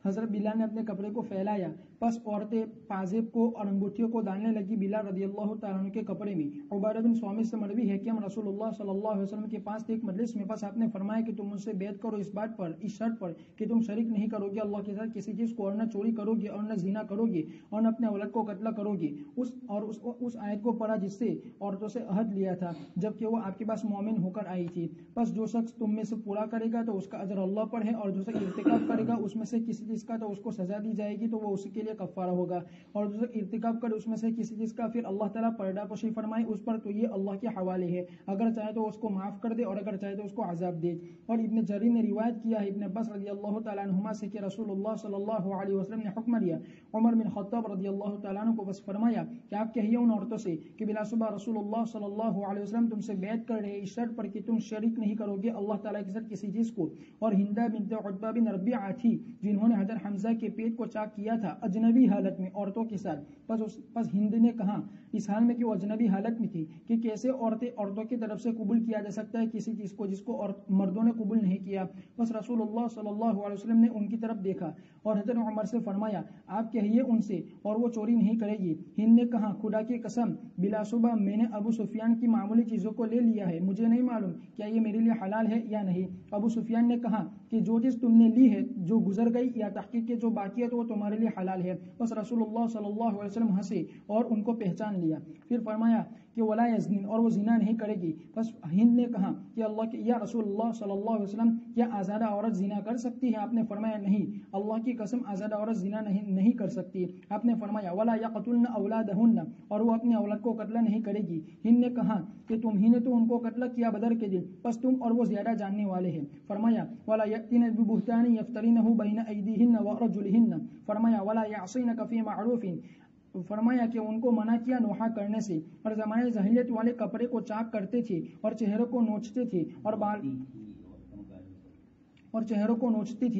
حضرت بلال نے اپنے کپڑے کو پھیلایا. پس عورتیں پازیب کو اور انگوٹھیوں کو ڈالنے لگی بلال رضی اللہ تعالیٰ عنہ کے کپڑے میں. عبادہ بن صامت سے مروی ہے کہ ہم رسول اللہ صلی اللہ علیہ وسلم کے پاس ایک مجلس میں. پس آپ نے فرمایا کہ تم مجھ سے بیعت کرو اس بات پر، اس شرط پر کہ تم شریک نہیں کرو گے اللہ کے ساتھ کسی چیز کو، اور نہ چوری کرو گے اور نہ زنا کرو گے اور نہ اپنے اولاد کو قتل کرو گے. اس آیت کو پڑھا جس سے عورتوں سے عہد لیا تھا جبکہ وہ آپ کے پاس مومن ہو کر آئی تھی. پس جو شخص تم میں سے پورا کرے گا تو اس کا اجر اللہ پر ہے، اور جو شخص ارتکاب کرے گا اس میں سے کسی چیز کا تو اس کو سزا دی جائے گی تو وہ اس کے لیے کفارہ ہوگا، اور جو ارتکاب کرے اس میں سے کسی چیز کا پھر اللہ تعالیٰ پردہ پوشی فرمائے اس پر تو یہ اللہ کے حوالے ہے، اگر چاہے تو اس کو معاف کر دے اور اگر چاہے تو اس کو عذاب دے. اور ابن جریر نے روایت کیا ہے ابن عباس رضی اللہ تعالیٰ عنہما سے کہ رسول اللہ صلی اللہ علیہ وسلم نے حکم دیا عمر بن خطاب رضی اللہ تعالیٰ عنہ کو. بس فرمایا کہ آپ کہیے ان عورتوں سے کہ بلا صبح رسول اللہ صلی اللہ علیہ وسلم تم سے بیعت کر رہے اس شرط پر کہ تم شریک نہیں کرو گے اللہ تعالیٰ کے ساتھ کسی چیز کو. اور ہندہ بنت عتبہ بن ربیعہ تھی جنہوں نے حضرت حمزہ کے پیٹ کو چاک کیا تھا اجنبی حالت میں عورتوں کے ساتھ. پس ہند نے کہا اس حال میں کہ وہ اجنبی حالت میں تھی کہ کیسے عورتوں کی طرف سے قبول کیا جا سکتا ہے کسی چیز کو جس کو مردوں نے قبول نہیں کیا. بس رسول اللہ صلی اللہ علیہ وسلم نے ان کی طرف دیکھا اور حضرت عمر سے فرمایا آپ کہیے ان سے اور وہ چوری نہیں کرے گی. ہند نے کہا خدا کی قسم بلا صبح میں نے ابو سفیان کی معمولی چیزوں کو لے لیا ہے، مجھے نہیں معلوم کیا یہ میرے لیے حلال ہے یا نہیں. ابو سفیان نے کہا کہ جو چیز تم نے لی ہے جو گزر گئی یا تحقیق کے جو باقی ہے تو وہ تمہارے لیے حلال ہے. بس رسول اللہ صلی اللہ علیہ وسلم ہنسے اور ان کو پہچان لیا. پھر فرمایا کہ ولا یزنین اور وہ زنا نہیں کرے گی. بس ہند نے کہا کہ اللہ کے یا رسول اللہ صلی اللہ علیہ وسلم کیا آزادہ عورت زنا کر سکتی ہے؟ آپ نے فرمایا نہیں، اللہ کی قسم آزادہ عورت زنا نہیں کر سکتی. آپ نے فرمایا ولا یقتلن اولادہن اور وہ اپنے اولاد کو قتل نہیں کرے گی. ہند نے کہا کہ تم ہی نے تو ان کو قتل کیا بدر کے دن، بس تم اور وہ زیادہ جاننے والے ہیں. فرمایا ولا یأتین ببہتان یفترینہ بین ایدیہن وارجلہن. فرمایا ولا یعصینک فی معروف. فرمایا کہ ان کو منع کیا نوحہ کرنے سے، اور زمانے جاہلیت والے کپڑے کو چاک کرتے تھے اور چہروں کو نوچتے تھے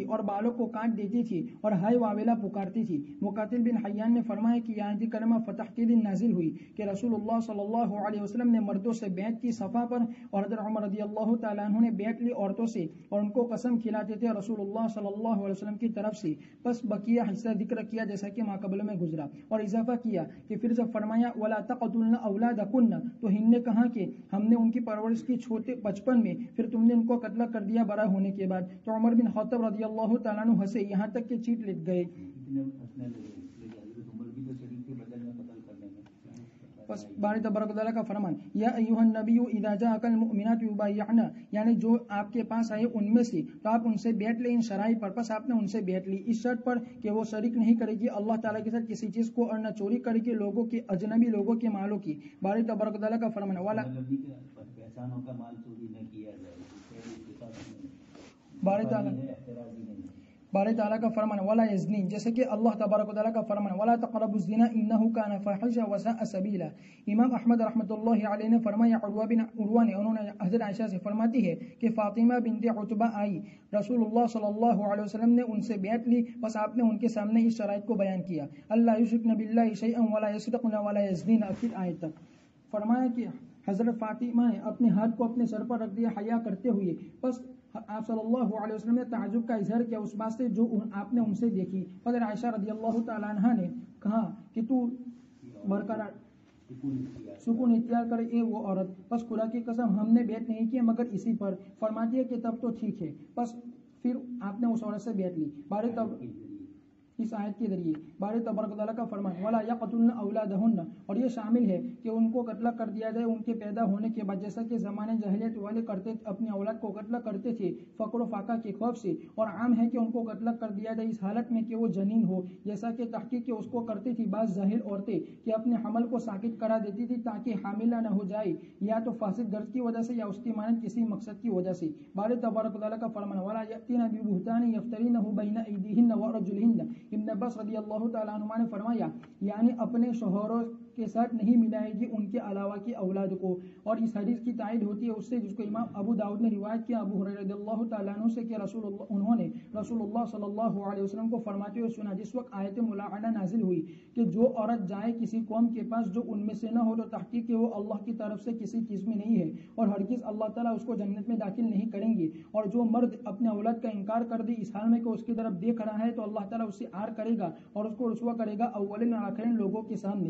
اور بالوں کو کاٹ دیتی تھی اور ہائے واویلا پکارتی تھی. مقاتل بن حیان نے فرمایا کہ آیت کریمہ فتح کے دن نازل ہوئی کہ رسول اللہ صلی اللہ علیہ وسلم نے مردوں سے بیعت کی صفا پر، اور حضرت عمر رضی اللہ تعالیٰ عنہ نے بیعت لی عورتوں سے اور ان کو قسم کھلاتے تھے رسول اللہ صلی اللہ علیہ وسلم کی طرف سے. بس بقیہ حصہ ذکر کیا جیسا کہ ماقبل میں گزرا، اور اضافہ کیا کہ پھر جب فرمایا ولا تقتلن اولادکن تو ہند نے کہا کہ ہم نے ان کی پرورش کی چھوٹے بچپن میں، پھر تم نے ان کو قتل کر دیا بڑا ہونے کے بعد. تو عمر بن خطاب رضی اللہ تعالیٰ عنہ ہنسے یہاں تک کہ چیٹ لٹ گئے. بس باری تبارک و تعالیٰ کا فرمان یا ایھا النبی اذا جاءک المؤمنات یبایعن، یعنی جو آپ کے پاس آئے ان میں سے تو آپ ان سے بیعت لیں ان شرائط پر. پس آپ نے ان سے بیعت لی اس شرط پر کہ وہ شریک نہیں کرے گی اللہ تعالیٰ کے ساتھ کسی چیز کو اور نہ چوری کرے گی لوگوں کی، اجنبی لوگوں کے مالوں کی. باری تبارک و تعالیٰ کا فرمان والا بارے تعالیٰ کا فرمان ولا یزنین، جیسے کہ اللہ تبارک و تعالیٰ کا فرمان ولا تقربوا الزنا انہ کان فاحشہ وساء سبیلا. امام احمد رحمۃ اللہ علیہ نے فرمایا عروہ نے انہوں نے حضرت عائشہ سے فرماتی ہے کہ فاطمہ بنت عتبہ آئی، رسول اللہ صلی اللہ علیہ وسلم نے ان سے بیعت لی. بس آپ نے ان کے سامنے اس شرائط کو بیان کیا اللہ یشرکن باللہ شیئا ولا یسرقن ولا یزنین آخر آیت تک. فرمایا کہ حضرت فاطمہ نے اپنے ہاتھ کو اپنے سر پر رکھ دیا حیا کرتے ہوئے. بس آپ صلی اللہ علیہ وسلم نے تعجب کا اظہار کیا اس بات سے جو آپ نے ان سے دیکھی. حضرت عائشہ رضی اللہ تعالیٰ عنہ نے کہا کہ تو برقرار سکون اختیار کرے اے وہ عورت. بس خدا کی قسم ہم نے بیعت نہیں کی مگر اسی پر. فرماتی ہے کہ تب تو ٹھیک ہے. بس پھر آپ نے اس عورت سے بیعت لی. اس آیت کے ذریعے. باری تبارک و تعالیٰ کا فرمان ولا یقتلن اولادہن، اور یہ شامل ہے کہ ان کو قتل کر دیا جائے ان کے پیدا ہونے کے بعد، جیسا کہ زمانے جاہلیت والے کرتے اپنی اولاد کو قتل کرتے تھے فقر و فاقہ کے خوف سے، اور عام ہے کہ ان کو قتل کر دیا جائے اس حالت میں کہ وہ جنین ہو، جیسا کہ تحقیق اس کو کرتی تھی بعض ظاہر عورتیں کہ اپنے حمل کو ساکت کرا دیتی تھی تاکہ حاملہ نہ ہو جائے، یا تو فاسد غرض کی وجہ سے یا اس کی مانند کسی مقصد کی وجہ سے. باری تبارک و تعالیٰ کا فرمان ولا یأتین ببہتان یفترینہ بین ایدیہن وارجلہن. ابن عباس رضی اللہ تعالیٰ عنہ نے فرمایا یعنی اپنے شوہروں کے ساتھ نہیں ملائے گی ان کے علاوہ کی اولاد کو. اور اس حدیث کی تائید ہوتی ہے اس سے جس کو امام ابو داؤد نے روایت کیا ابو ہریرہ رضی اللہ تعالیٰ عنہ سے کہ انہوں نے رسول اللہ صلی اللہ علیہ وسلم کو فرماتے ہوئے سنا جس وقت آیت ملاعنہ نازل ہوئی کہ جو عورت جائے کسی قوم کے پاس جو ان میں سے نہ ہو تو تحقیق کہ وہ اللہ کی طرف سے کسی چیز میں نہیں ہے اور ہرگز اللہ تعالیٰ اس کو جنت میں داخل نہیں کریں گے. اور جو مرد اپنے اولاد کا انکار کر دے اس حال میں کہ اس کی طرف دیکھ رہا ہے تو اللہ تعالیٰ اس سے عار کرے گا اور اس کو رسوا کرے گا اولین اور آخرین لوگوں کے سامنے.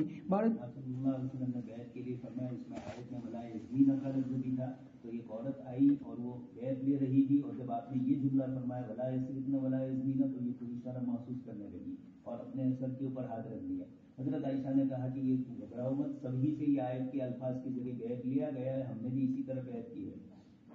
اللہ علیہ وسلم نے بیعت کے لیے فرمایا، اس میں آیت میں ولا یزنین کا لفظ بھی تھا، تو ایک عورت آئی اور وہ بیعت لے رہی تھی، اور جب آپ نے یہ جملہ فرمایا ولا یسرقن ولا یزنین تو یہ تھوڑی شرم محسوس کرنے لگی اور اپنے سر کے اوپر ہاتھ رکھ دیا. حضرت عائشہ نے کہا کہ یہ گھبراؤ مت، سبھی سے یہ آیت کے الفاظ کے ذریعے بیعت لیا گیا ہے، ہم نے بھی اسی طرح بیعت کی ہے،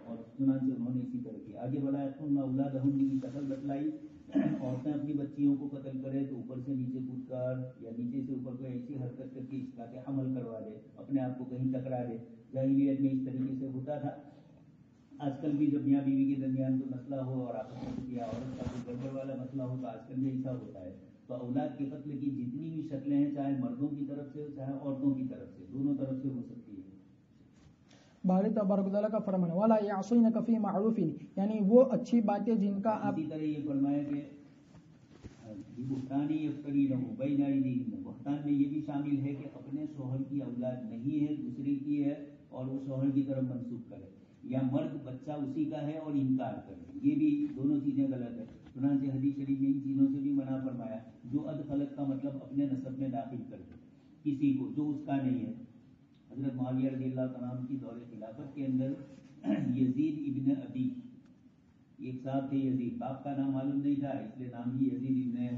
اور چنانچہ انہوں نے اسی طرح کی. آگے ولا یقتلن اولادہن کی قتل بتلائی، عورتیں اپنی بچیوں کو قتل کرے تو اوپر سے نیچے کود کر یا نیچے سے اوپر کو ایسی حرکت کر کے اس کا کہ حمل کروا دے، اپنے آپ کو کہیں ٹکرا دے. جاہلیت میں اس طریقے سے ہوتا تھا. آج کل بھی جب میاں بیوی کے درمیان کوئی مسئلہ ہو اور آپس میں یا عورت کا کوئی گڑبڑ والا مسئلہ ہو تو آج کل بھی ایسا ہوتا ہے. تو اولاد کے قتل کی جتنی بھی شکلیں ہیں چاہے مردوں کی طرف سے چاہے عورتوں کی طرف سے، دونوں طرف سے ہو سکتی ہے. باری تبارک و تعالیٰ کا فرمان ولا یعصینک فی معروف، یعنی وہ اچھی باتیں جن کا آپ اسی طرح یہ فرمایا کہ بہتانی یفترینہ بین ایدیہن، بہتان میں یہ بھی شامل ہے کہ اپنے شوہر کی اولاد نہیں ہے دوسرے کی ہے اور وہ شوہر کی طرف منسوب کرے، یا مرد بچہ اسی کا ہے اور انکار کرے، یہ بھی دونوں چیزیں غلط ہے. چنانچہ حدیث شریف میں ان چیزوں سے بھی منع فرمایا. جو ادخلت کا مطلب اپنے نسب میں داخل کر دے کسی کو جو اس کا نہیں ہے. حضرت معاویہ رضی اللہ تعالیٰ عنہ کی دور خلافت کے اندر یزید ابن ابی، ایک صاحب تھے یزید، باپ کا نام معلوم نہیں تھا اس لیے نام ہی یزید ابن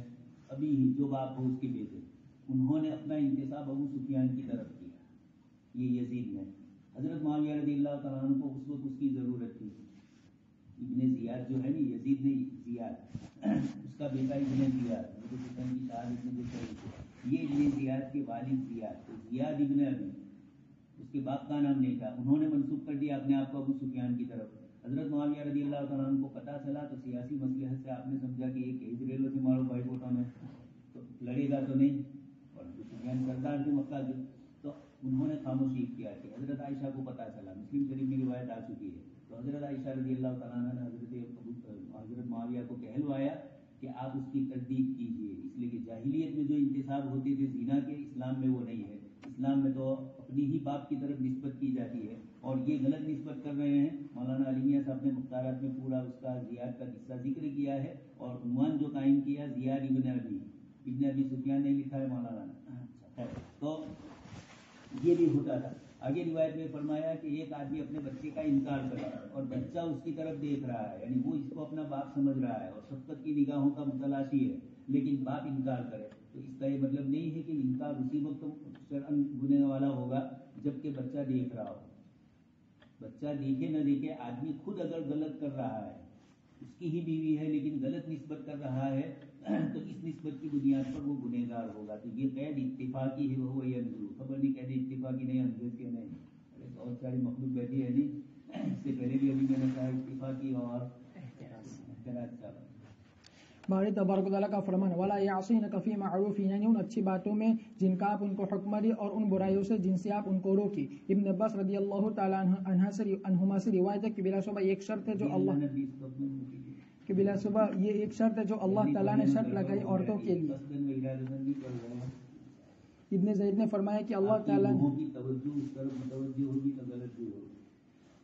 ابی ہی، جو باپ ہو اس کے بیٹے. انہوں نے اپنا انتساب ابو سفیان کی طرف کیا، یہ یزید نے. حضرت معاویہ رضی اللہ تعالیٰ عنہ کو اس وقت اس کی ضرورت تھی. ابن زیاد جو ہے نا، یزید نے زیاد، اس کا بیٹا ابن زیاد، ابو سفیان کی شہادت میں یہ ابن زیاد کے والد زیاد، تو زیاد ابن ابی، اس کے باپ کا نام نہیں تھا. انہوں نے منسوب کر دیا اپنے آپ کو ابو سفیان کی طرف. حضرت معاویہ رضی اللہ تعالیٰ عنہ کو پتہ چلا تو سیاسی مصلحت سے آپ نے سمجھا کہ ایک اسرائیلوں سے مارو بھائی فوٹوں میں تو لڑے گا تو نہیں، اور ابو سفیان سردار تھے مکہ کے، تو انہوں نے خاموشی اختیار کی. حضرت عائشہ کو پتہ چلا، مسلم شریف میں روایت آ چکی ہے. تو حضرت عائشہ رضی اللہ تعالیٰ عنہ نے حضرت معاویہ کو کہلوایا کہ آپ اس کی تصدیق کیجیے، اس لیے کہ جاہلیت میں جو انتصاب ہوتے تھے زنا کے، اسلام میں وہ نہیں ہے. اسلام میں تو اپنی ہی باپ کی طرف نسبت کی جاتی ہے اور یہ غلط نسبت کر رہے ہیں. مولانا علیمیہ صاحب نے مختارات میں پورا اس کا زیاد کا قصہ ذکر کیا ہے اور عنوان جو قائم کیا زیاد ابن ابی، ابن ابی سفیان نے لکھا ہے مولانا نے. تو یہ بھی ہوتا تھا. آگے روایت میں فرمایا کہ ایک آدمی اپنے بچے کا انکار کرا اور بچہ اس کی طرف دیکھ رہا ہے، یعنی وہ اس کو اپنا باپ سمجھ رہا ہے اور شفقت کی نگاہوں کا متلاشی ہے، لیکن باپ انکار کرے تو اس کا یہ مطلب نہیں ہے کہ انکار اسی وقت شرعاً گناہ والا ہوگا جب کہ بچہ دیکھ رہا ہو. بچہ دیکھے نہ دیکھے، آدمی خود اگر غلط کر رہا ہے، اس کی ہی بیوی ہے لیکن غلط نسبت کر رہا ہے تو اس نسبت کی بنیاد پر وہ گنہگار ہوگا. تو یہ قید اتفاقی ہے، وہ ینظر، خبر نہیں قید اتفاقی نہیں انگریز کے نہیں، بہت ساری مخلوق بیٹھی ہے نہیں. اس سے پہلے بھی ابھی میں نے کہا اتفاقی اور احتراج. باری تبارک و تعالیٰ کا فرمان ولا یعصینک فی معروف، یعنی ان اچھی باتوں میں جن کا آپ ان کو حکم دیں اور ان برائیوں سے جن سے آپ ان کو روکیں. ابن عباس رضی اللہ تعالیٰ عنہما سے روایت ہے کہ بلا شبہ ایک شرط ہے جو اللہ کہ بلا صبح یہ ایک شرط ہے جو اللہ تعالیٰ نے شرط لگائی عورتوں کے لیے. ابن زید نے فرمایا کہ اللہ تعالیٰ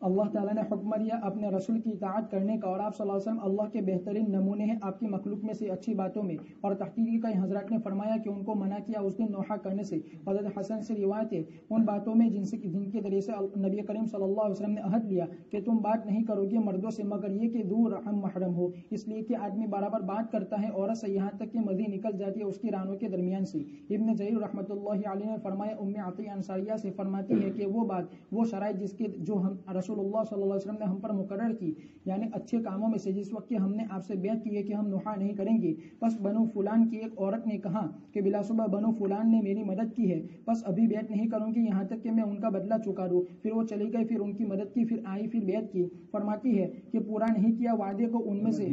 اللہ تعالیٰ نے حکم دیا اپنے رسول کی اطاعت کرنے کا، اور آپ صلی اللہ علیہ وسلم اللہ کے بہترین نمونے ہیں آپ کی مخلوق میں سے اچھی باتوں میں، اور تحقیقی کئی حضرات نے فرمایا کہ ان کو منع کیا اس دن نوحہ کرنے سے۔ حضرت حسن سے روایت ہے ان باتوں میں جن کے ذریعے سے نبی کریم صلی اللہ علیہ وسلم نے عہد لیا کہ تم بات نہیں کرو گے مردوں سے مگر یہ کہ دور رحم محرم ہو، اس لیے کہ آدمی برابر بات کرتا ہے عورت سے یہاں تک کہ مزی نکل جاتی ہے اس کی رانوں کے درمیان سے۔ ابن جریر رحمۃ اللہ علیہ نے فرمایا ام عطیہ انصاریہ سے فرماتی ہے کہ وہ بات وہ شرائط جو ہم رسول اللہ صلی اللہ علیہ وسلم نے ہم پر مقرر کی، یعنی اچھے کاموں میں سے، جس وقت کہ ہم نے آپ سے بیعت کی ہے کہ ہم نوحہ نہیں کریں گے، پس بنو فلان کی ایک عورت نے کہا کہ بلا شبہ بنو فلان نے میری مدد کی ہے، پس ابھی بیعت نہیں کروں گی یہاں تک کہ میں ان کا بدلہ چکا دوں۔ پھر وہ چلی گئی، پھر ان کی مدد کی، پھر آئی، پھر بیعت کی۔ فرماتی ہے کہ پورا نہیں کیا وعدے کو ان میں سے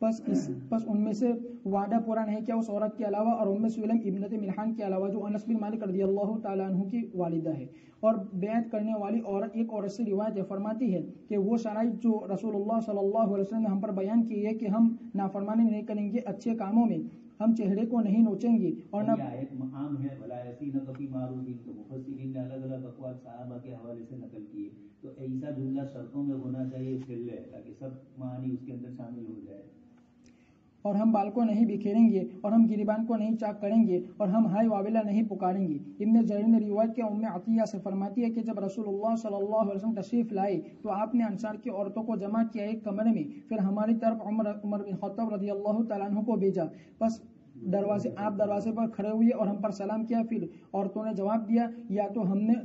پس ان میں سے وعدہ پورا نہیں کیا اس عورت کے علاوہ اور ام سلیم ابنت ملحان کے علاوہ جو انس بن مالک رضی اللہ تعالیٰ عنہ کی والدہ ہے۔ اور بیعت کرنے والی ایک عورت سے روایت ہے، فرماتی ہے کہ وہ شرائط جو رسول اللہ صلی اللہ علیہ وسلم نے ہم پر بیان کی ہے کہ ہم نافرمانی نہیں کریں گے، اچھے کاموں میں ہم چہرے کو نہیں نوچیں گے، اور نہ عام ہے مفسرین نے الگ الگ اقوال صحابہ کے حوالے سے نقل کیے، تو ایسا جملہ شرطوں میں ہونا چاہیے تاکہ سب معانی اس کے اندر شامل ہو جائے۔ اور ہم بال کو نہیں بکھیریں گے، اور ہم گریبان کو نہیں چاک کریں گے، اور ہم ہائے واویلا نہیں پکاریں گے۔ ابن جریر نے روایت کیا ام عطیہ سے فرماتی ہے کہ جب رسول اللہ صلی اللہ علیہ وسلم تشریف لائے تو آپ نے انصار کی عورتوں کو جمع کیا ایک کمرے میں، پھر ہماری طرف عمر بن خطاب رضی اللہ تعالیٰ عنہ کو بھیجا، پس آپ دروازے پر کھڑے ہوئے اور ہم پر سلام کیا، پھر عورتوں نے جواب دیا یا تو ہم نے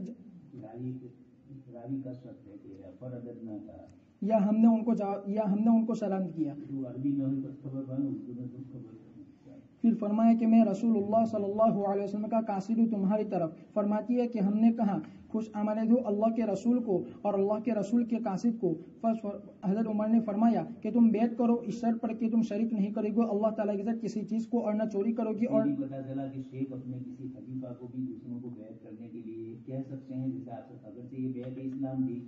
ہم نے ان کو سلام کیا۔ پھر فرمایا کہ میں رسول اللہ صلی اللہ علیہ وسلم کا قاصد ہوں تمہاری طرف۔ فرماتی ہے کہ ہم نے کہا خوش آمدید ہو اللہ کے رسول کو اور اللہ کے رسول کے قاصد کو۔ حضرت عمر نے فرمایا کہ تم بیعت کرو اس شرط پر کہ تم شریک نہیں کرو گے اللہ تعالیٰ کے ساتھ کسی چیز کو، اور نہ چوری کرو گی، اور پتا چلا کہ شیخ اپنے کسی خلیفہ کو بھی دوسروں کو بیعت کرنے کے لیے کہہ سکتے ہیں، جیسے اگر سے یہ بیعت اسلام دی،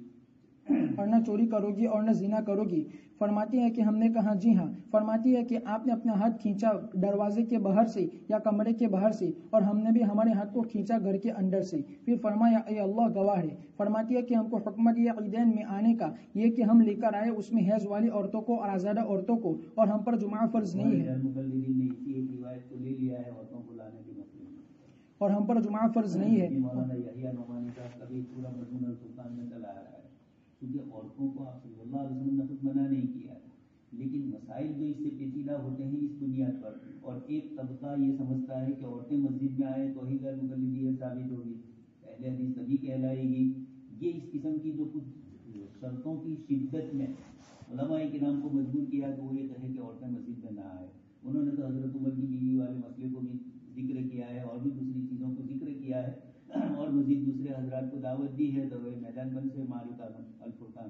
اور نہ چوری کرو گی اور نہ زنا کرو گی۔ فرماتی ہے کہ ہم نے کہا جی ہاں۔ فرماتی ہے کہ آپ نے اپنا ہاتھ کھینچا دروازے کے باہر سے یا کمرے کے باہر سے، اور ہم نے بھی ہمارے ہاتھ کو کھینچا گھر کے اندر سے۔ پھر فرمایا اے اللہ گواہ ہے۔ فرماتی ہے کہ ہم کو حکم دیا عیدین میں آنے کا، یہ کہ ہم لے کر آئے اس میں حیض والی عورتوں کو اور آزادہ عورتوں کو، اور ہم پر جمعہ فرض نہیں ہے، اور ہم پر جمعہ فرض نہیں ہے۔ کیونکہ عورتوں کو آپ صلی اللہ علیہ وسلم نے خود منع نہیں کیا، لیکن مسائل جو اس سے پیچیدہ ہوتے ہیں اس بنیاد پر، اور ایک طبقہ یہ سمجھتا ہے کہ عورتیں مسجد میں آئیں تو ہی غیر مقلدیت ثابت ہوگی، اہل حدیث تبھی کہلائے گی۔ یہ اس قسم کی جو کچھ شرطوں کی شدت میں علماء کرام کو مجبور کیا کہ وہ یہ کہے کہ عورتیں مسجد میں نہ آئیں۔ انہوں نے تو حضرت عمر کی بیوی والے مسئلے کو بھی ذکر کیا ہے، اور بھی دوسری چیزوں کو ذکر کیا ہے، اور مزید دوسرے حضرات کو دعوت دی ہے۔ تو میدان بند سے مالک الفرقان،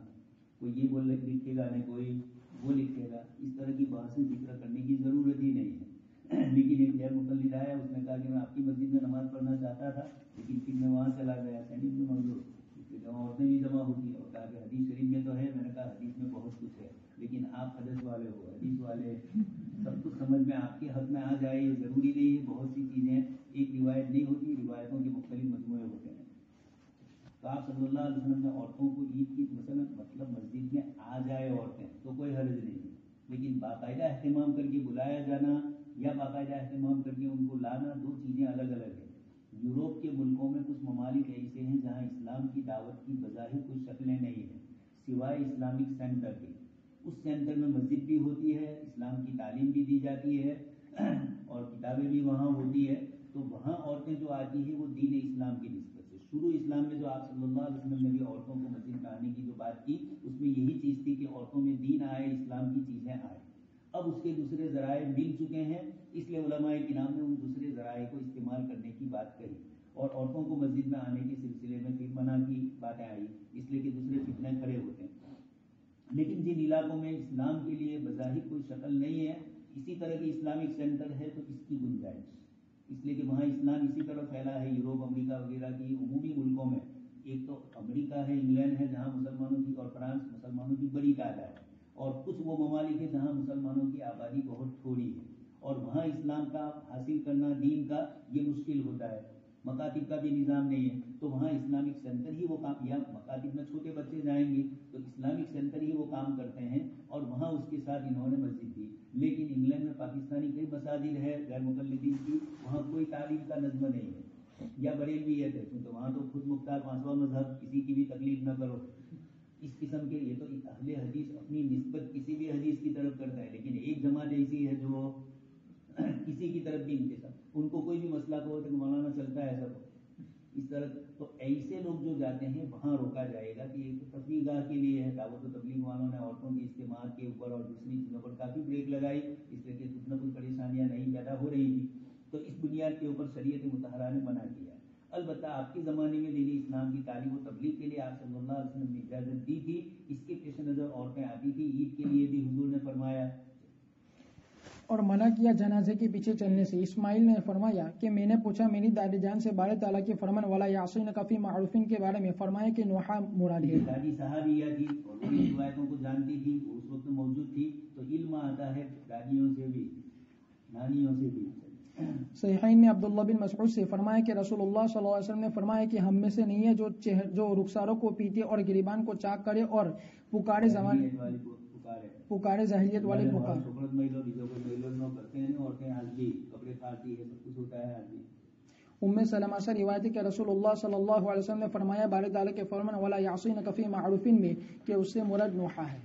کوئی یہ بول لکھے گا نہیں، کوئی وہ لکھے گا، اس طرح کی بحثیں ذکر کرنے کی ضرورت ہی نہیں ہے۔ لیکن ایک غیر مقلد آیا، اس نے کہا کہ میں آپ کی مسجد میں نماز پڑھنا چاہتا تھا، لیکن پھر میں وہاں چلا گیا سینٹ میں موجود، اس لیے جہاں عورتیں بھی جمع ہوتی ہیں، اور کہا کہ حدیث شریف میں تو ہے۔ میں نے کہا حدیث میں بہت کچھ ہے، لیکن آپ حدیث والے ہو، حدیث والے سب کچھ سمجھ میں آپ کے حق میں آ جائے یہ ضروری نہیں ہے۔ بہت سی چیزیں ایک روایت نہیں ہوتی، روایتوں کے مختلف مجموعے ہوتے ہیں۔ تو آپ صلی اللہ علیہ وسلم نے عورتوں کو عید کی مثلا مطلب مسجد میں آ جائے عورتیں تو کوئی حرج نہیں ہے، لیکن باقاعدہ اہتمام کر کے بلایا جانا یا باقاعدہ اہتمام کر کے ان کو لانا دو چیزیں الگ الگ ہیں۔ یوروپ کے ملکوں میں کچھ ممالک ایسے ہیں جہاں اسلام کی دعوت کی بظاہر کوئی شکلیں نہیں ہیں سوائے اسلامک سینٹر کے۔ اس سینٹر میں مسجد بھی ہوتی ہے، اسلام کی تعلیم بھی دی جاتی ہے، اور کتابیں بھی وہاں ہوتی ہے۔ تو وہاں عورتیں جو آتی ہیں وہ دین اسلام کی نسبت سے، شروع اسلام میں جو آپ صلی اللہ علیہ وسلم نے بھی عورتوں کو مسجد میں آنے کی جو بات کی، اس میں یہی چیز تھی کہ عورتوں میں دین آئے، اسلام کی چیزیں آئے۔ اب اس کے دوسرے ذرائع مل چکے ہیں، اس لیے علماء کرام نے ان دوسرے ذرائع کو استعمال کرنے کی بات کہی، اور عورتوں کو مسجد میں آنے کے سلسلے میں پھر منع کی باتیں آئی، اس لیے کہ دوسرے فتنے کھڑے ہوتے ہیں۔ لیکن جن علاقوں میں اسلام کے لیے بظاہر کوئی شکل نہیں ہے، اسی طرح کی اسلامک سینٹر ہے تو اس کی گنجائش، اس لیے کہ وہاں اسلام اسی طرح پھیلا ہے۔ یوروپ، امریکہ وغیرہ کی عمومی ملکوں میں، ایک تو امریکہ ہے، انگلینڈ ہے جہاں مسلمانوں کی، اور فرانس مسلمانوں کی بڑی تعداد ہے، اور کچھ وہ ممالک ہیں جہاں مسلمانوں کی آبادی بہت تھوڑی ہے، اور وہاں اسلام کا حاصل کرنا دین کا یہ مشکل ہوتا ہے. مکاتب کا بھی نظام نہیں ہے تو وہاں اسلامک سینٹر ہی وہ کام, یا مکاتب میں چھوٹے بچے جائیں گے تو اسلامک سینٹر ہی وہ کام کرتے ہیں, اور وہاں اس کے ساتھ انہوں نے مسجد دی. لیکن انگلینڈ میں پاکستانی کئی مساجد ہے غیر مقلدین کی, وہاں کوئی تعلیم کا نظم نہیں ہے, یا بریلویت ہے تو وہاں تو خود مختار پانچواں مذہب, کسی کی بھی تکلیف نہ کرو. اس قسم کے یہ تو اہل حدیث اپنی نسبت کسی بھی حدیث کی طرف کرتا ہے, لیکن ایک جماعت ایسی ہے جو کسی کی طرف بھی انتظام, ان کو کوئی بھی مسئلہ کو تو مولانا چلتا ہے سب اس طرح. تو ایسے لوگ جو جاتے ہیں وہاں روکا جائے گا کہ ایک تفریح گاہ کے لیے ہے. دعوت و تبلیغ والوں نے عورتوں کے استعمال کے اوپر اور دوسری چیزوں پر کافی بریک لگائی, اس لیے کہ کچھ نہ کچھ پریشانیاں نہیں پیدا ہو رہی تھی, تو اس بنیاد کے اوپر شریعت مطہرہ نے منع کیا. البتہ آپ کے زمانے میں دین اسلام کی تعلیم و تبلیغ کے لیے آپ صلی اللہ علیہ وسلم نے اجازت دی تھی. اس کے پیش نظر عورتیں آتی تھی, عید کے لیے بھی حضور نے فرمایا اور منع کیا جنازے کے پیچھے چلنے سے. اسماعیل نے فرمایا کہ میں نے پوچھا میری دادی جان سے بارے تعالیٰ کے فرمان والا یاسین کفی معروفین کے بارے میں, فرمایا کہ نوحہ مراد ہے. دادی صاحبیہ تھی اور ان روایتوں کو جانتی تھی, وہ اس وقت موجود تھی, تو علم آتا ہے دادیوں سے بھی نانیوں سے بھی. صحیحین میں عبداللہ بن مسعود سے فرمایا کہ رسول اللہ صلی اللہ علیہ وسلم نے فرمایا کہ ہم میں سے نہیں ہے جو رخساروں کو پیٹے اور گریبان کو چاک کرے اور پکارے زمان پکارے جاہلیت والے پکار. ام سلمہ سے روایت ہے کہ رسول اللہ صلی اللہ علیہ وسلم نے فرمایا بارے تعالیٰ کے فرمان والا یعصین کفی معروفین میں کہ اس سے مراد نوحہ ہے.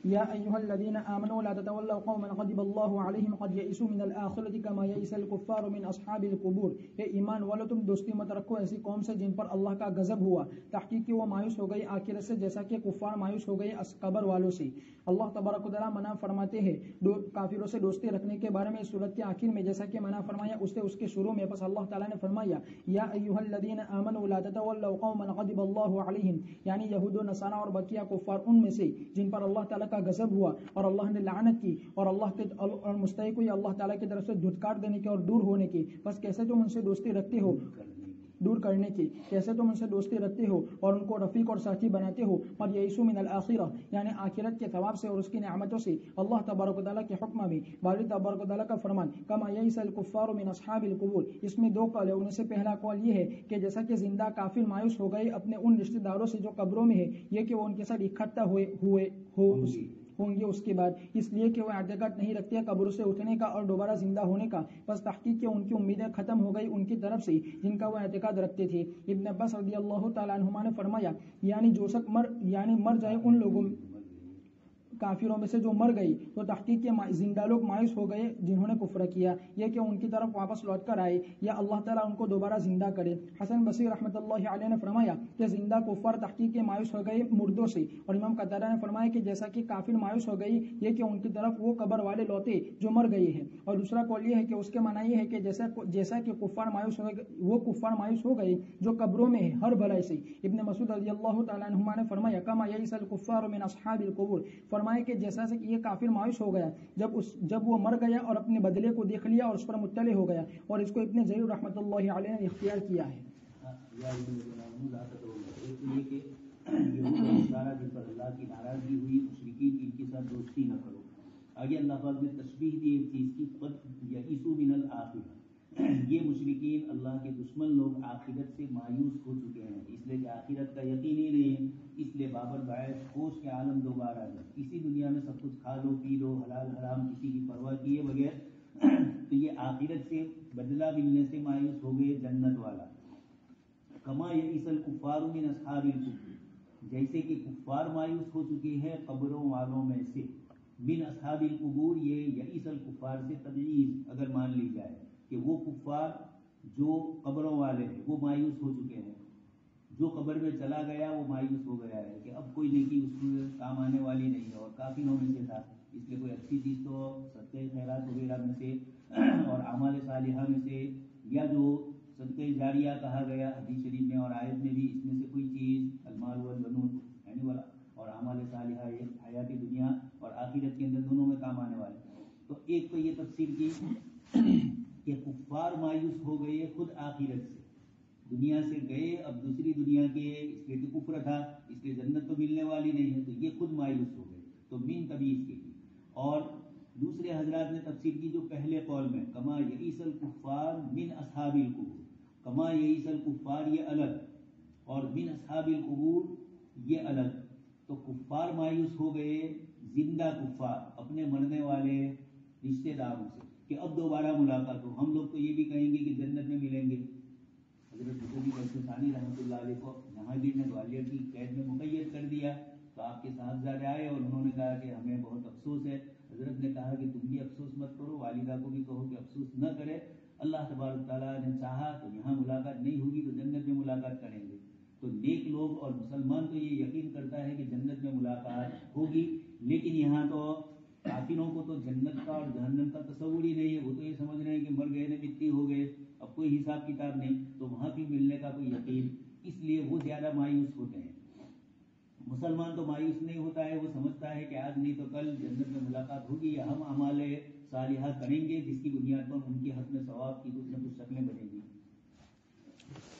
یا ایھا الذین آمنوا لا تتولوا قوما غضب اللہ علیہم قد یئسوا من الآخرۃ کما یئس الکفار من اصحاب القبور. اے ایمان والو تم دوستی مت رکھو ایسی قوم سے جن پر اللہ کا غضب ہوا, تحقیق کہ وہ مایوس ہو گئی آخرت سے جیسا کہ کفار مایوس ہو گئے قبر والوں سے. اللہ تبارک و تعالیٰ منع فرماتے ہیں کافروں سے دوستی رکھنے کے بارے میں سورۃ کے آخر میں, جیسا کہ منع فرمایا اس کے شروع میں. بس اللہ تعالیٰ نے فرمایا یا ایھا الذین آمنوا لا تتولوا قوما غضب اللہ علیہم, یعنی یہود و نصارہ اور بقیہ کفار ان میں سے جن پر اللہ تعالیٰ کا غضب ہوا اور اللہ نے لعنت کی اور اللہ کے اور مستحق ہوئی اللہ تعالیٰ کی طرف سے دھتکار دینے کے اور دور ہونے کی. بس کیسے تم ان سے دوستی رکھتے ہو, دور کرنے کی, کیسے تم ان سے دوستی رکھتے ہو اور ان کو رفیق اور ساتھی بناتے ہو. اور یئسوا من الآخرہ, یعنی آخرت کے ثواب سے اور اس کی نعمتوں سے. اللہ تبارک و تعالیٰ کے حکم میں باری تبارک و تعالیٰ کا فرمان کما یئس الکفار من اصحاب القبور. اس میں دو قول ہے, ان میں سے پہلا قول یہ ہے کہ جیسا کہ زندہ کافر مایوس ہو گئے اپنے ان رشتہ داروں سے جو قبروں میں ہے, یہ کہ وہ ان کے ساتھ اکٹھا ہوں گے اس کے بعد, اس لیے کہ وہ اعتقاد نہیں رکھتے قبر سے اٹھنے کا اور دوبارہ زندہ ہونے کا. بس تحقیق کہ ان کی امیدیں ختم ہو گئی ان کی طرف سے جن کا وہ اعتقاد رکھتے تھے. ابن عباس رضی اللہ تعالیٰ عنہما نے فرمایا یعنی جو شخص مر جائے ان لوگوں کافروں میں سے جو مر گئی تو تحقیق کے زندہ لوگ مایوس ہو گئے جنہوں نے کفر کیا, یہ کہ ان کی طرف واپس لوٹ کر آئے یا اللہ تعالیٰ ان کو دوبارہ زندہ کرے. حسن بصری رحمۃ اللہ علیہ نے فرمایا کہ زندہ کفار تحقیق کے مایوس ہو گئے مردوں سے, اور امام قتادہ نے فرمایا کہ جیسا کہ کافر مایوس ہو گئی یہ کہ ان کی طرف وہ قبر والے لوٹے جو مر گئے ہیں. اور دوسرا قول یہ ہے کہ اس کے معنی یہ ہے کہ جیسا کہ کفار مایوس ہو گئے وہ کفار مایوس ہو گئے جو قبروں میں ہے ہر بھلائی سے. ابن مسعود رضی اللہ تعالیٰ عنہما نے فرمایا کما یئس الکفار من اصحاب القبور, فرمایا کہ جیسا کہ یہ کافر مایوس ہو گیا جب وہ مر گیا اور اپنے بدلے کو دیکھ لیا اور اس پر مطلع ہو گیا, اور اس کو ابن جریر رحمۃ اللہ علیہ نے اختیار کیا ہے. جن پر اللہ کی ناراضگی ہوئی مشرکین ان کے ساتھ دوستی نہ کرو. آگے اللہ پاک نے تشبیہ دی ایک چیز کی, قد یئسوا من الآخرہ, یہ مشرکین اللہ کے دشمن لوگ آخرت سے مایوس ہو چکے ہیں, اس لیے کہ آخرت کا یقین ہی نہیں ہے. اس لیے بابر باعث ہوش کے عالم دوبارہ ہے, اسی دنیا میں سب کچھ کھا لو پی لو حلال حرام کسی کی پرواہ کیے بغیر, تو یہ آخرت سے بدلہ ملنے سے مایوس ہو گئے جنت والا. کما یئس الکفار من اصحاب القبور, جیسے کہ کفار مایوس ہو چکے ہیں قبروں والوں میں سے. من اصحاب القبور, یہ یئس الکفار سے تبعیض اگر مان لی جائے کہ وہ کفار جو قبروں والے ہیں وہ مایوس ہو چکے ہیں, جو قبر میں چلا گیا وہ مایوس ہو گیا ہے کہ اب کوئی نیکی اس کو کام آنے والی نہیں ہے, اور کافروں میں سے تھا, اس لیے کوئی اچھی چیز تو صدقہ خیرات وغیرہ میں سے اور اعمال صالحہ میں سے, یا جو صدقہ جاریہ کہا گیا حدیث شریف میں اور آیت میں بھی, اس میں سے کوئی چیز المال والبنون یعنی والا اور اعمال صالحہ حیات دنیا اور آخرت کے اندر دونوں میں کام آنے والے. تو ایک تو یہ تفسیر کی کہ کفار مایوس ہو گئے خود آخرت سے, دنیا سے گئے اب دوسری دنیا کے, اس لیے کہ کفر تھا اس لیے جنت تو ملنے والی نہیں ہے, تو یہ خود مایوس ہو گئے, تو من تبعیض کی. اور دوسرے حضرات نے تفسیر کی جو پہلے قول میں کما یئیس الکفار من اصحاب القبور، کما یئیس الکفار یہ الگ اور من اصحاب القبور یہ الگ، تو کفار مایوس ہو گئے زندہ کفار اپنے مرنے والے رشتہ داروں سے کہ اب دوبارہ ملاقات ہو، ہم لوگ تو یہ بھی کہیں گے کہ جنت میں ملیں گے۔ حضرت ثانی رحمۃ اللہ علیہ کو جہانگیر نے گوالیار کی قید میں مقید کر دیا، تو آپ کے صاحبزادے آئے اور انہوں نے کہا کہ ہمیں بہت افسوس ہے۔ حضرت نے کہا کہ تم بھی افسوس مت کرو، والدہ کو بھی کہو کہ افسوس نہ کرے، اللہ تبارک تعالیٰ نے چاہا تو یہاں ملاقات نہیں ہوگی تو جنت میں ملاقات کریں گے۔ تو نیک لوگ اور مسلمان تو یہ یقین کرتا ہے کہ جنت میں ملاقات ہوگی، لیکن یہاں تو کافروں کو تو جنت کا اور جہنم کا تصور ہی نہیں ہے، وہ تو یہ سمجھ رہے ہیں کہ مر گئے نے مٹی ہو گئے، اب کوئی حساب کتاب نہیں، تو وہاں بھی ملنے کا کوئی یقین، اس لیے وہ زیادہ مایوس ہوتے ہیں۔ مسلمان تو مایوس نہیں ہوتا ہے، وہ سمجھتا ہے کہ آج نہیں تو کل جنت میں ملاقات ہوگی، یا ہم اعمال صالحہ کریں گے جس کی بنیاد پر ان کے حق میں ثواب کی کچھ نہ کچھ شکلیں بنیں گی۔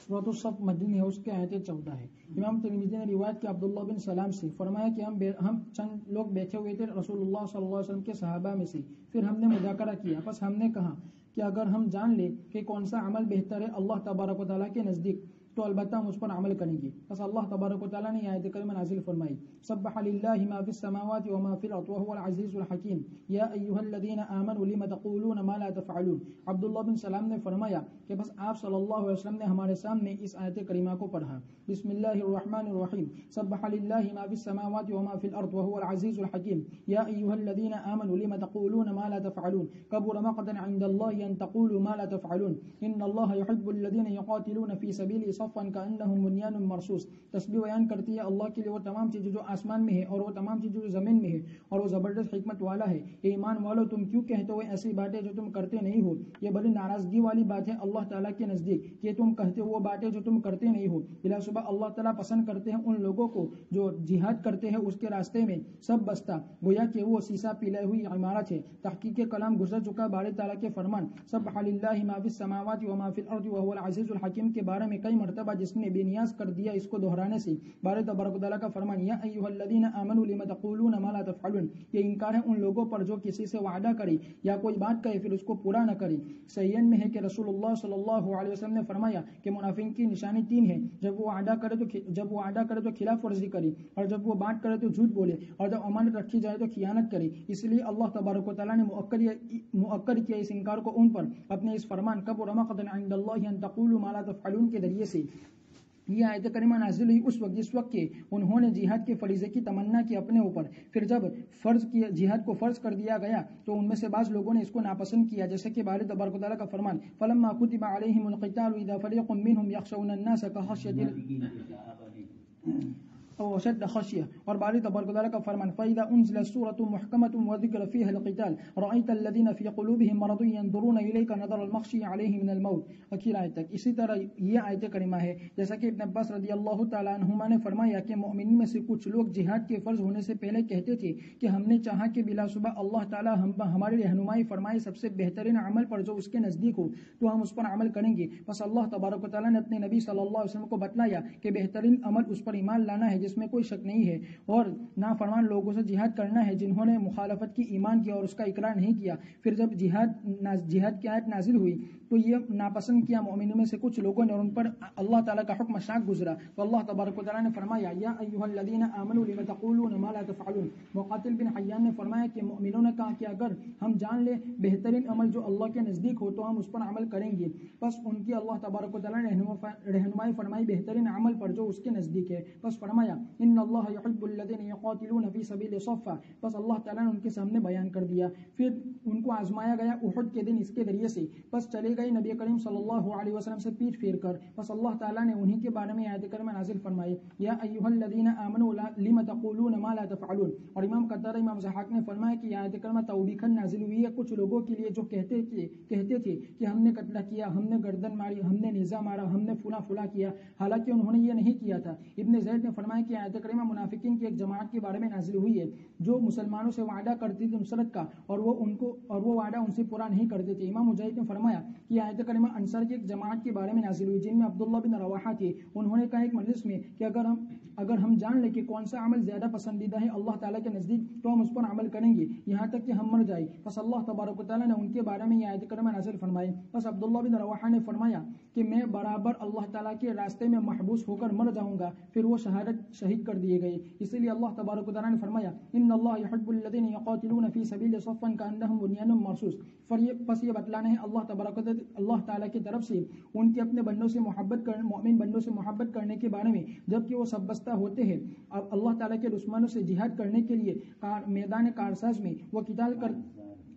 سورۃ الصف مدنی ہے، اس کے آیت 14 ہے۔ امام ترمذی نے روایت کی عبداللہ بن سلام سے، فرمایا کہ ہم چند لوگ بیٹھے ہوئے تھے رسول اللہ صلی اللہ علیہ وسلم کے صحابہ میں سے، پھر ہم نے مذاکرہ کیا، بس ہم نے کہا کہ اگر ہم جان لیں کہ کون سا عمل بہتر ہے اللہ تبارک و تعالیٰ کے نزدیک تو البتہ ہم اس پر عمل کریں گے۔ بس اللہ تبارک و تعالیٰ نے یہ آیت کریمہ نازل فرمائی، سبح للہ ما فی السماوات وما فی الارض وهو العزیز الحکیم یا ایھا الذین آمنوا لم تقولون ما لا تفعلون۔ عبداللہ بن سلام نے فرمایا کہ بس آپ صلی اللہ علیہ وسلم نے ہمارے سامنے اس آیت کریمہ کو پڑھا، بسم اللہ الرحمن الرحیم، سبح للہ ما فی السماوات وما فی الارض وهو العزیز الحکیم یا ایھا الذین آمنوا لم تقولون ما لا تفعلون کبر مقتا عند اللہ ان تقولوا ما لا تفعلون ان اللہ يحب الذین یقاتلون فی سبیلہ صفا کأنہم بنیان مرصوص۔ تسبیح بیان کرتی ہے اللہ کے لیے وہ تمام چیزیں جو آسمان میں ہے اور وہ تمام چیزیں جو زمین میں ہے، اور وہ زبردست حکمت والا ہے۔ اے ایمان والو، تم کیوں کہتے ہو ایسی باتیں جو تم کرتے نہیں ہو؟ یہ بڑی ناراضگی والی بات ہے اللہ تعالیٰ کے نزدیک کہ تم کہتے ہو وہ باتیں جو تم کرتے نہیں ہو۔ بلا شبہ اللہ تعالیٰ پسند کرتے ہیں ان لوگوں کو جو جہاد کرتے ہیں اس کے راستے میں سب بستہ، گویا کہ وہ سیسا پلائی ہوئی عمارت ہے۔ تحقیق کلام گزر چکا باری تعالیٰ کے فرمان سبح للہ ما فی السماوات وما فی الارض وهو العزیز الحکیم کے بارے میں کئی مرتبہ جس نے بے نیاز کر دیا اس کو دہرانے سے بارے تبارک و تعالیٰ کا فرمان یا ایھا الذین آمنوا لم تقولون ما لا تفعلون، یہ انکار ہے ان لوگوں پر جو کسی سے وعدہ کرے یا کوئی بات کہے پھر اس کو پورا نہ کرے۔ صحیحین میں ہے کہ رسول اللہ صلی اللہ علیہ وسلم نے فرمایا کہ منافق کی نشانی 3 ہے، جب وہ وعدہ کرے تو خلاف ورزی کرے، اور جب وہ بات کرے تو جھوٹ بولے، اور جب امانت رکھی جائے تو خیانت کرے۔ اس لیے اللہ تبارک و تعالیٰ نے مؤکد کیا اس انکار کو ان پر اپنے اس فرمان کبر مقتا عند اللہ ان تقولوا ما لا تفعلون کے ذریعے سے۔ یہ آیت کریمہ نازل ہوئی اس وقت جس وقت کہ انہوں نے جہاد کے فریضے کی تمنا کی اپنے اوپر، پھر جب جہاد کو فرض کر دیا گیا تو ان میں سے بعض لوگوں نے اس کو ناپسند کیا، جیسے کہ باری تبارک و تعالیٰ کا فرمان فلما كتب عليهم القتال اذا فريق منهم يخشون الناس كخشية او اشد خشیہ، اور باری تبارک و تعالیٰ کا فرمان فَإِذَا أُنزِلَتْ سُورَةٌ مُحْكَمَةٌ وَذِكْرَ فِيهَا الْقِتَالُ رَأَيْتَ الَّذِينَ فِي قُلُوبِهِم مَرَضٌ يَنظُرُونَ إِلَيْكَ نَظَرَ الْمَغْشِيِّ عَلَيْهِ مِنَ الْمَوْتِ، آخر آیت تک۔ اسی طرح یہ آیت کریمہ ہے جیسا کہ ابن عباس رضی اللہ تعالیٰ عنہما نے فرمایا کہ مومنین میں سے کچھ لوگ جہاد کے فرض ہونے سے پہلے کہتے تھے کہ ہم نے چاہا کہ بلا شبہ اللہ تعالیٰ ہماری رہنمائی فرمائے سب سے بہترین عمل پر جو اس کے نزدیک ہو تو ہم اس پر عمل کریں گے۔ بس اللہ تبارک و تعالیٰ نے اپنے نبی صلی اللہ علیہ وسلم کو بتلایا کہ بہترین عمل اس پر ایمان لانا ہے جس میں کوئی شک نہیں ہے، اور نافرمان لوگوں سے جہاد کرنا ہے جنہوں نے مخالفت کی، ایمان کیا اور اس کا اقرار نہیں کیا۔ پھر جب جہاد کی آیت نازل ہوئی تو یہ ناپسند کیا مومنوں میں سے کچھ لوگوں نے اور ان پر اللہ تعالیٰ کا حکم شاق گزرا، تو اللہ تبارک و تعالیٰ نے فرمایا یا ایھا الذین آمنوا لم تقولون ما لا تفعلون۔ مقاتل بن حیان نے فرمایا کہ مومنوں نے کہا کہ اگر ہم جان لیں بہترین عمل جو اللہ کے نزدیک ہو تو ہم اس پر عمل کریں گے۔ بس ان کی اللہ تبارک و تعالیٰ نے رہنمائی فرمائی بہترین عمل پر جو اس کے نزدیک ہے، بس فرمایا ان اللہ یحب الذین یقاتلون فی سبیل صفا، بس اللہ تعالیٰ نے ان کے سامنے بیان کر دیا۔ پھر ان کو آزمایا گیا احد کے دن اس کے ذریعے سے، بس چلے گئے نبی کریم صلی اللہ علیہ وسلم سے پیٹ پھیر کر، بس اللہ تعالیٰ نے انہی کے بارے میں آیت کریمہ نازل فرمائی یا ایھا الذین آمنوا لم تقولون ما لا تفعلون۔ اور امام قتادہ امام ضحاک نے فرمایا کہ آیت کریمہ توبیخاً نازل ہوئی ہے کچھ لوگوں کے لیے جو کہتے تھے کہ ہم نے قتل کیا، ہم نے گردن ماری، ہم نے نیزہ مارا، ہم نے فلاں کیا، حالانکہ انہوں نے یہ نہیں کیا تھا۔ ابن زید نے فرمایا کہ آیت کریمہ منافقین کی ایک جماعت کے بارے میں نازل ہوئی ہے جو مسلمانوں سے وعدہ کرتی تھی نصرت کا، اور وہ وعدہ ان سے پورا نہیں کرتے تھے۔ امام مجاہد نے فرمایا کہ آیت کریمہ انصار کی ایک جماعت کے بارے میں نازل ہوئی جن میں عبداللہ بن رواحہ تھے. انہوں نے کہا ایک مجلس میں کہ اگر ہم جان لیں کہ کون سا عمل زیادہ پسندیدہ ہے اللہ تعالیٰ کے نزدیک تو ہم اس پر عمل کریں گے یہاں تک کہ ہم مر جائیں. بس اللہ تبارک و تعالیٰ نے ان کے بارے میں یہ آیت کریمہ نازل فرمائی. بس عبداللہ بن رواحہ نے فرمایا کہ میں برابر اللہ تعالیٰ کے راستے میں محبوس ہو کر مر جاؤں گا. پھر وہ شہید کر دیے گئے. اسی لیے اللہ تبارک و تعالیٰ نے فرمایا ان اللہ یحب الذین یقاتلون فی سبیل صفا کانہم بنیان مرصوص. پس یہ بتلانا ہے اللہ تعالیٰ کی طرف سے ان کے اپنے بندوں سے مومن بندوں سے محبت کرنے کے بارے میں جبکہ وہ سب بستہ ہوتے ہیں اللہ تعالیٰ کے دشمنوں سے جہاد کرنے کے لیے میدان کارساز میں وہ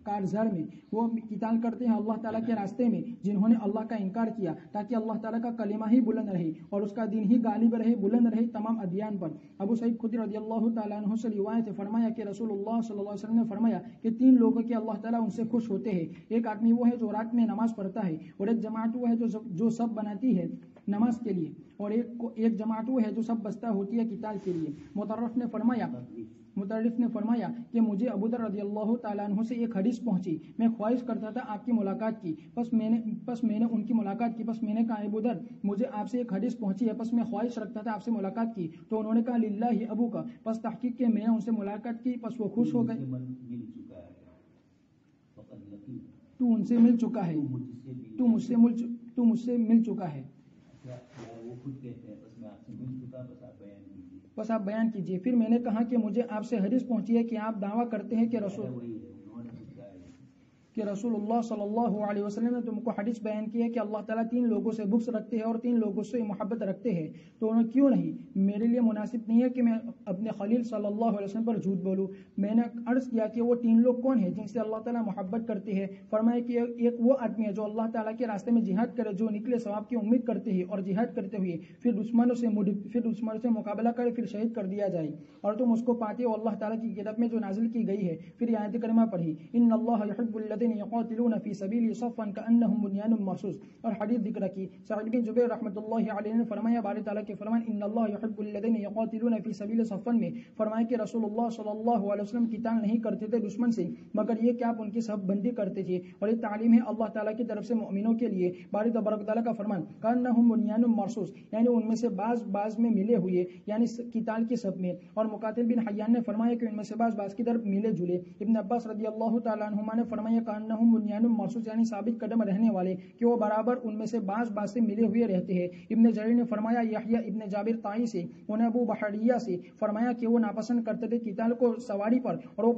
کارزار میں وہ قتال کرتے ہیں اللہ تعالیٰ کے راستے میں جنہوں نے اللہ کا انکار کیا تاکہ اللہ تعالیٰ کا کلمہ ہی بلند رہے اور اس کا دین ہی غالب رہے بلند رہے تمام ادیان پر. ابو سعید خدری رضی اللہ تعالیٰ عنہ سے روایت ہے فرمایا کہ رسول اللہ صلی اللہ علیہ وسلم نے فرمایا کہ 3 لوگوں کے اللہ تعالیٰ ان سے خوش ہوتے ہیں. ایک آدمی وہ ہے جو رات میں نماز پڑھتا ہے اور ایک جماعت وہ ہے جو سب بناتی ہے نماز کے لیے اور ایک جماعت وہ ہے جو سب بستہ ہوتی ہے قتال کے لیے. مترف نے فرمایا کہ مجھے ابو ذر رضی اللہ تعالیٰ عنہ سے ایک حدیث پہنچی. میں خواہش کرتا تھا آپ کی ملاقات کی. پس میں نے ان کی ملاقات کی. پس میں نے کہا ابو ذر مجھے آپ سے ایک حدیث پہنچی ہے. پس میں خواہش رکھتا تھا آپ سے ملاقات کی. تو انہوں نے کہا للہ ابو کا. پس تحقیق کے میں نے ان سے ملاقات کی. پس وہ خوش ہو گئے. تو ان سے مل چکا ہے تو مجھ سے مل چکا ہے. بس آپ بیان کیجئے. پھر میں نے کہا کہ مجھے آپ سے حدیث پہنچی ہے کہ آپ دعویٰ کرتے ہیں کہ رسول اللہ صلی اللہ علیہ وسلم نے تم کو حدیث بیان کی ہے کہ اللہ تعالیٰ 3 لوگوں سے بغض رکھتے ہیں اور 3 لوگوں سے محبت رکھتے ہیں. تو انہوں کیوں نہیں میرے لیے مناسب نہیں ہے کہ میں اپنے خلیل صلی اللہ علیہ وسلم پر جھوٹ بولوں. میں نے عرض کیا کہ وہ 3 لوگ کون ہیں جن سے اللہ تعالیٰ محبت کرتے ہیں. فرمایا کہ ایک وہ آدمی ہے جو اللہ تعالیٰ کے راستے میں جہاد کرے جو نکلے ثواب کی امید کرتے ہیں اور جہاد کرتے ہوئے پھر دشمنوں سے مقابلہ کرے پھر شہید کر دیا جائے اور تم اس کو پاتے ہو اللہ تعالیٰ کی کتاب میں جو نازل کی گئی ہے. پھر آیت کریمہ پڑھی ان اللہ یحب الذین یقاتلون فی سبیلہ صفا کانہم بنیان مرصوص اور حدیث ذکر کی. سعید بن جبیر رحمۃ اللہ علیہ نے فرمایا باری تعالیٰ کے فرمان ان اللہ یحب الذین یقاتلون فی سبیلہ صفا میں فرمایا کہ رسول اللہ صلی اللہ علیہ وسلم قتال نہیں کرتے تھے دشمن سے مگر یہ کہ آپ ان کی صف بندی کرتے تھے. اور یہ تعلیم ہے اللہ تعالیٰ کی طرف سے مومنوں کے لیے. باری تبارک تعالیٰ کا فرمان کانہم بنیان مرصوص یعنی ان میں سے بعض میں ملے ہوئے یعنی قتال کی صف میں. اور مقاتل بن حیان نے فرمایا کہ ان میں سے بعض کی طرف ملے جلے. ابن عباس رضی اللہ تعالیٰ عنہما نے فرمایا کانہم بنیان مرصوص یعنی ثابت قدم رہنے والے کہ وہ برابر ان میں سے بعض سے ملے ہوئے رہتے ہیں. ابن جریر نے فرمایا یحییٰ ابن جابر طائی سے انہیں ابو بحریہ سے فرمایا کہ وہ ناپسند کرتے تھے قتال کو سواری پر اور وہ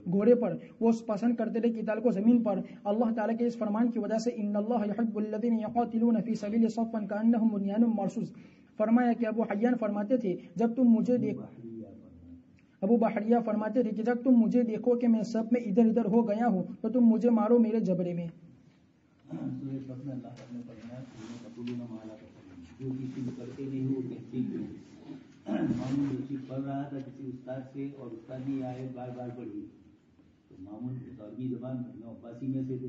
گھوڑے پر وہ پسند کرتے تھے قتال کو زمین پر. اللہ تعالیٰ کے اس فرمان کی وجہ سے ان اللہ یحب الذین یقاتلون فی سبیلہ صفا کانہم بنیان مرصوص. فرمایا کہ ابو حیان فرماتے تھے جب تم مجھے ابو بحریہ فرماتے تھے کہ جب تم مجھے دیکھو کہ میں سب میں ادھر ادھر ہو گیا ہوں تو تم مجھے مارو میرے جبڑے میں. پڑھ رہا تھا کسی استاد سے اور استاد نے یہ آیت بار بار پڑھی تو معمول عربی زبان عباسی میں سے تھے.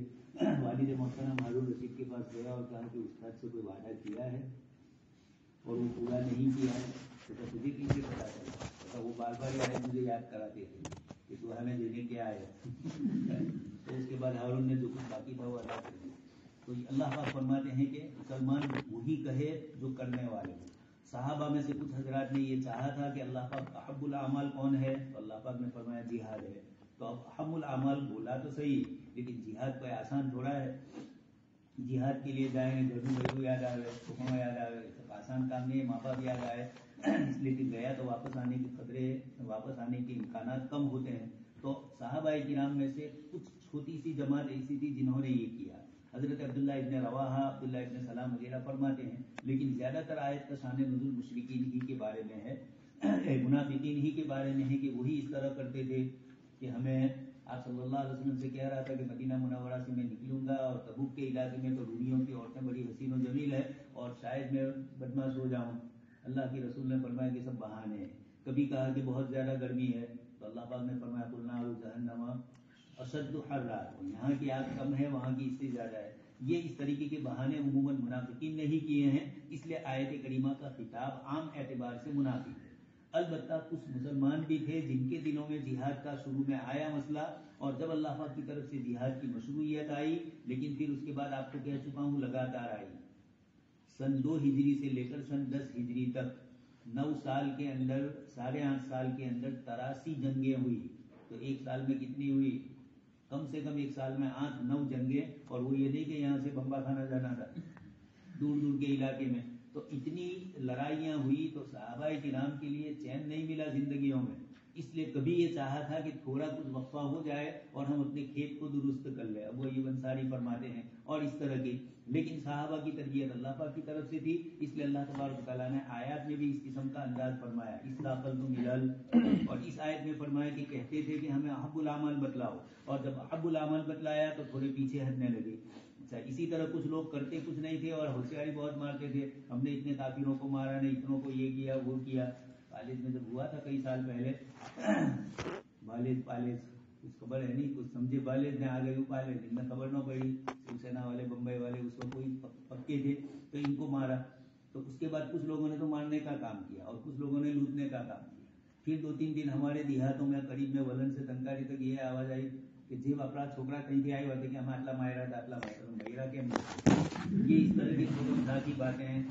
والد محترم ہارون رشید کے پاس گیا اور کہا کہ استاد سے کوئی وعدہ کیا ہے اور وہ پورا نہیں کیا ہے تو تجھے کیسے پتا چلا. وہ بار بار یہ آیت مجھے یاد کراتے تھے کہ تو ہمیں دینے کیا ہے. تو اس کے بعد ہارون نے جو کچھ باقی تھا وہ ادا کر دیا. تو اللہ پاک فرماتے ہیں کہ مسلمان وہی کہے جو کرنے والے ہیں. صحابہ میں سے کچھ حضرات نے یہ چاہا تھا کہ اللہ پاک احب الاعمال کون ہے تو اللہ پاک نے فرمایا جہاد ہے. تو اب احب الاعمال بولا تو صحیح لیکن جہاد کوئی آسان تھوڑا ہے. جہاد کے لیے جائیں گھر یاد آئے حکم یاد آئے آسان کام نہیں ہے. ماں باپ یاد آئے لیکن گیا تو واپس آنے کے خطرے واپس آنے کے امکانات کم ہوتے ہیں. تو صحابہ کرام میں سے کچھ چھوٹی سی جماعت ایسی تھی جنہوں نے یہ کیا. حضرت عبداللہ ابن رواحہ عبداللہ ابن سلام وغیرہ فرماتے ہیں لیکن زیادہ تر آیت کا شان نزول مشرکین ہی کے بارے میں ہے منافقین ہی کے بارے میں ہے کہ وہی اس طرح کرتے تھے کہ ہمیں آپ صلی اللہ علیہ وسلم سے کہہ رہا تھا کہ مدینہ منورہ سے میں نکلوں گا اور تبوک کے علاقے میں تو رومیوں کی عورتیں بڑی حسین و جمیل ہے اور شاید میں بدماش ہو جاؤں. اللہ کے رسول نے فرمایا کہ سب بہانے ہیں. کبھی کہا کہ بہت زیادہ گرمی ہے تو اللہ پاک نے فرمایا قل نار جہنم اشد حرا یہاں کی آگ کم ہے وہاں کی اس سے زیادہ ہے. یہ اس طریقے کے بہانے عموماً منافقین نے ہی کیے ہیں. اس لیے آیت کریمہ کا خطاب عام اعتبار سے منافق ہے. البتہ کچھ مسلمان بھی تھے جن کے دلوں میں جہاد کا شروع میں آیا مسئلہ، اور جب اللہ پاک کی طرف سے جہاد کی مشروعیت آئی، لیکن پھر اس کے بعد آپ کو کہہ چکا ہوں لگاتار آئی، سن 2 ہجری سے لے کر سن 10 ہجری تک 9 سال کے اندر، 8.5 سال کے اندر 83 جنگیں ہوئی. تو ایک سال میں کتنی ہوئی؟ کم سے کم ایک سال میں 8-9 جنگیں، اور وہ یہ نہیں کہ یہاں سے بمبا خانہ جانا تھا، دور دور کے علاقے میں. تو اتنی لڑائیاں ہوئی تو صحابہ کرام کے لیے چین نہیں ملا زندگیوں میں، اس لیے کبھی یہ چاہا تھا کہ تھوڑا کچھ وقفہ ہو جائے اور ہم اپنے کھیت کو درست کر لیں. ابو ایوب انصاری فرماتے ہیں اور اس طرح کی، لیکن صحابہ کی تربیت اللہ پاک کی طرف سے تھی، اس لیے اللہ تبارک و تعالیٰ نے آیات میں بھی اس قسم کا انداز فرمایا، استاقلتم الال، اور اس آیت میں فرمایا کہ کہتے تھے کہ ہمیں احب الاعمال بتلاؤ، اور جب احب الاعمال بتلایا تو تھوڑے پیچھے ہٹنے لگے. اچھا، اسی طرح کچھ لوگ کرتے کچھ نہیں تھے اور ہوشیاری بہت مارتے تھے، ہم نے اتنے کافروں کو مارا نہیں، اتنوں کو یہ کیا وہ کیا. والد میں جب ہوا تھا کئی سال پہلے، والد کچھ خبر ہے نہیں، کچھ سمجھے والد نے آ گئے والد، ان میں خبر نہ پڑی، شیو سینا والے بمبئی والے اس وقت کوئی پکے تھے تو ان کو مارا. تو اس کے بعد کچھ لوگوں نے تو مارنے کا کام کیا اور کچھ لوگوں نے لوٹنے کا کام کیا. پھر 2-3 دن ہمارے دیہاتوں میں قریب میں ولن سے ٹنکاروی تک یہ آواز آئی کہ جیب اپنا چھوکرا کہیں بھی آئی ہوتے کہ ہم آٹلا مائرہ تھا آٹلا مائرہ کے. یہ اس طرح کی چھوٹی کی باتیں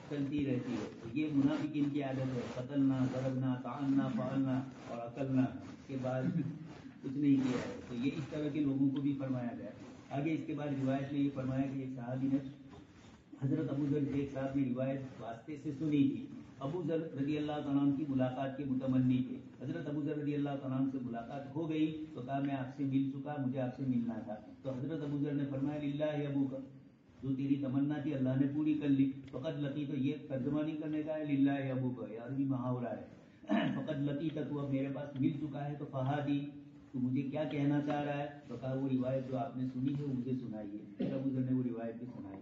چلتی رہتی ہے. تو یہ منافقین کی عادت ہے، قتلنا، ضربنا، طعننا، فعلنا اور عقلنا، اس کے بعد کچھ نہیں کیا ہے. تو یہ اس طرح کے لوگوں کو بھی فرمایا گیا. آگے اس کے بعد روایت میں یہ فرمایا کہ ایک صحابی نے حضرت ابو ذر ایک صاحب نے روایت واسطے سے سنی تھی. ابو ذر رضی اللہ تعالیٰ عنہ کی ملاقات کے متمنی تھے. حضرت ابو ذر رضی اللہ تعالیٰ عنہ سے ملاقات ہو گئی تو کہا میں آپ سے مل چکا، مجھے آپ سے ملنا تھا. تو حضرت ابو ذر نے فرمایا للہ ابوک، جو تیری تمنا تھی اللہ نے پوری کر لی. فقط لقی، تو یہ ترجمہ نہیں کرنے کا ہے، للہ ابوک یہ عربی محاورہ ہے. فقط لقی تک وہ اب میرے پاس مل چکا ہے، تو فہادی، تو مجھے کیا کہنا چاہ رہا ہے؟ تو کہا وہ روایت جو آپ نے سنی ہے وہ مجھے سنائیے. پھر ابو ذر نے وہ روایت بھی سنائی.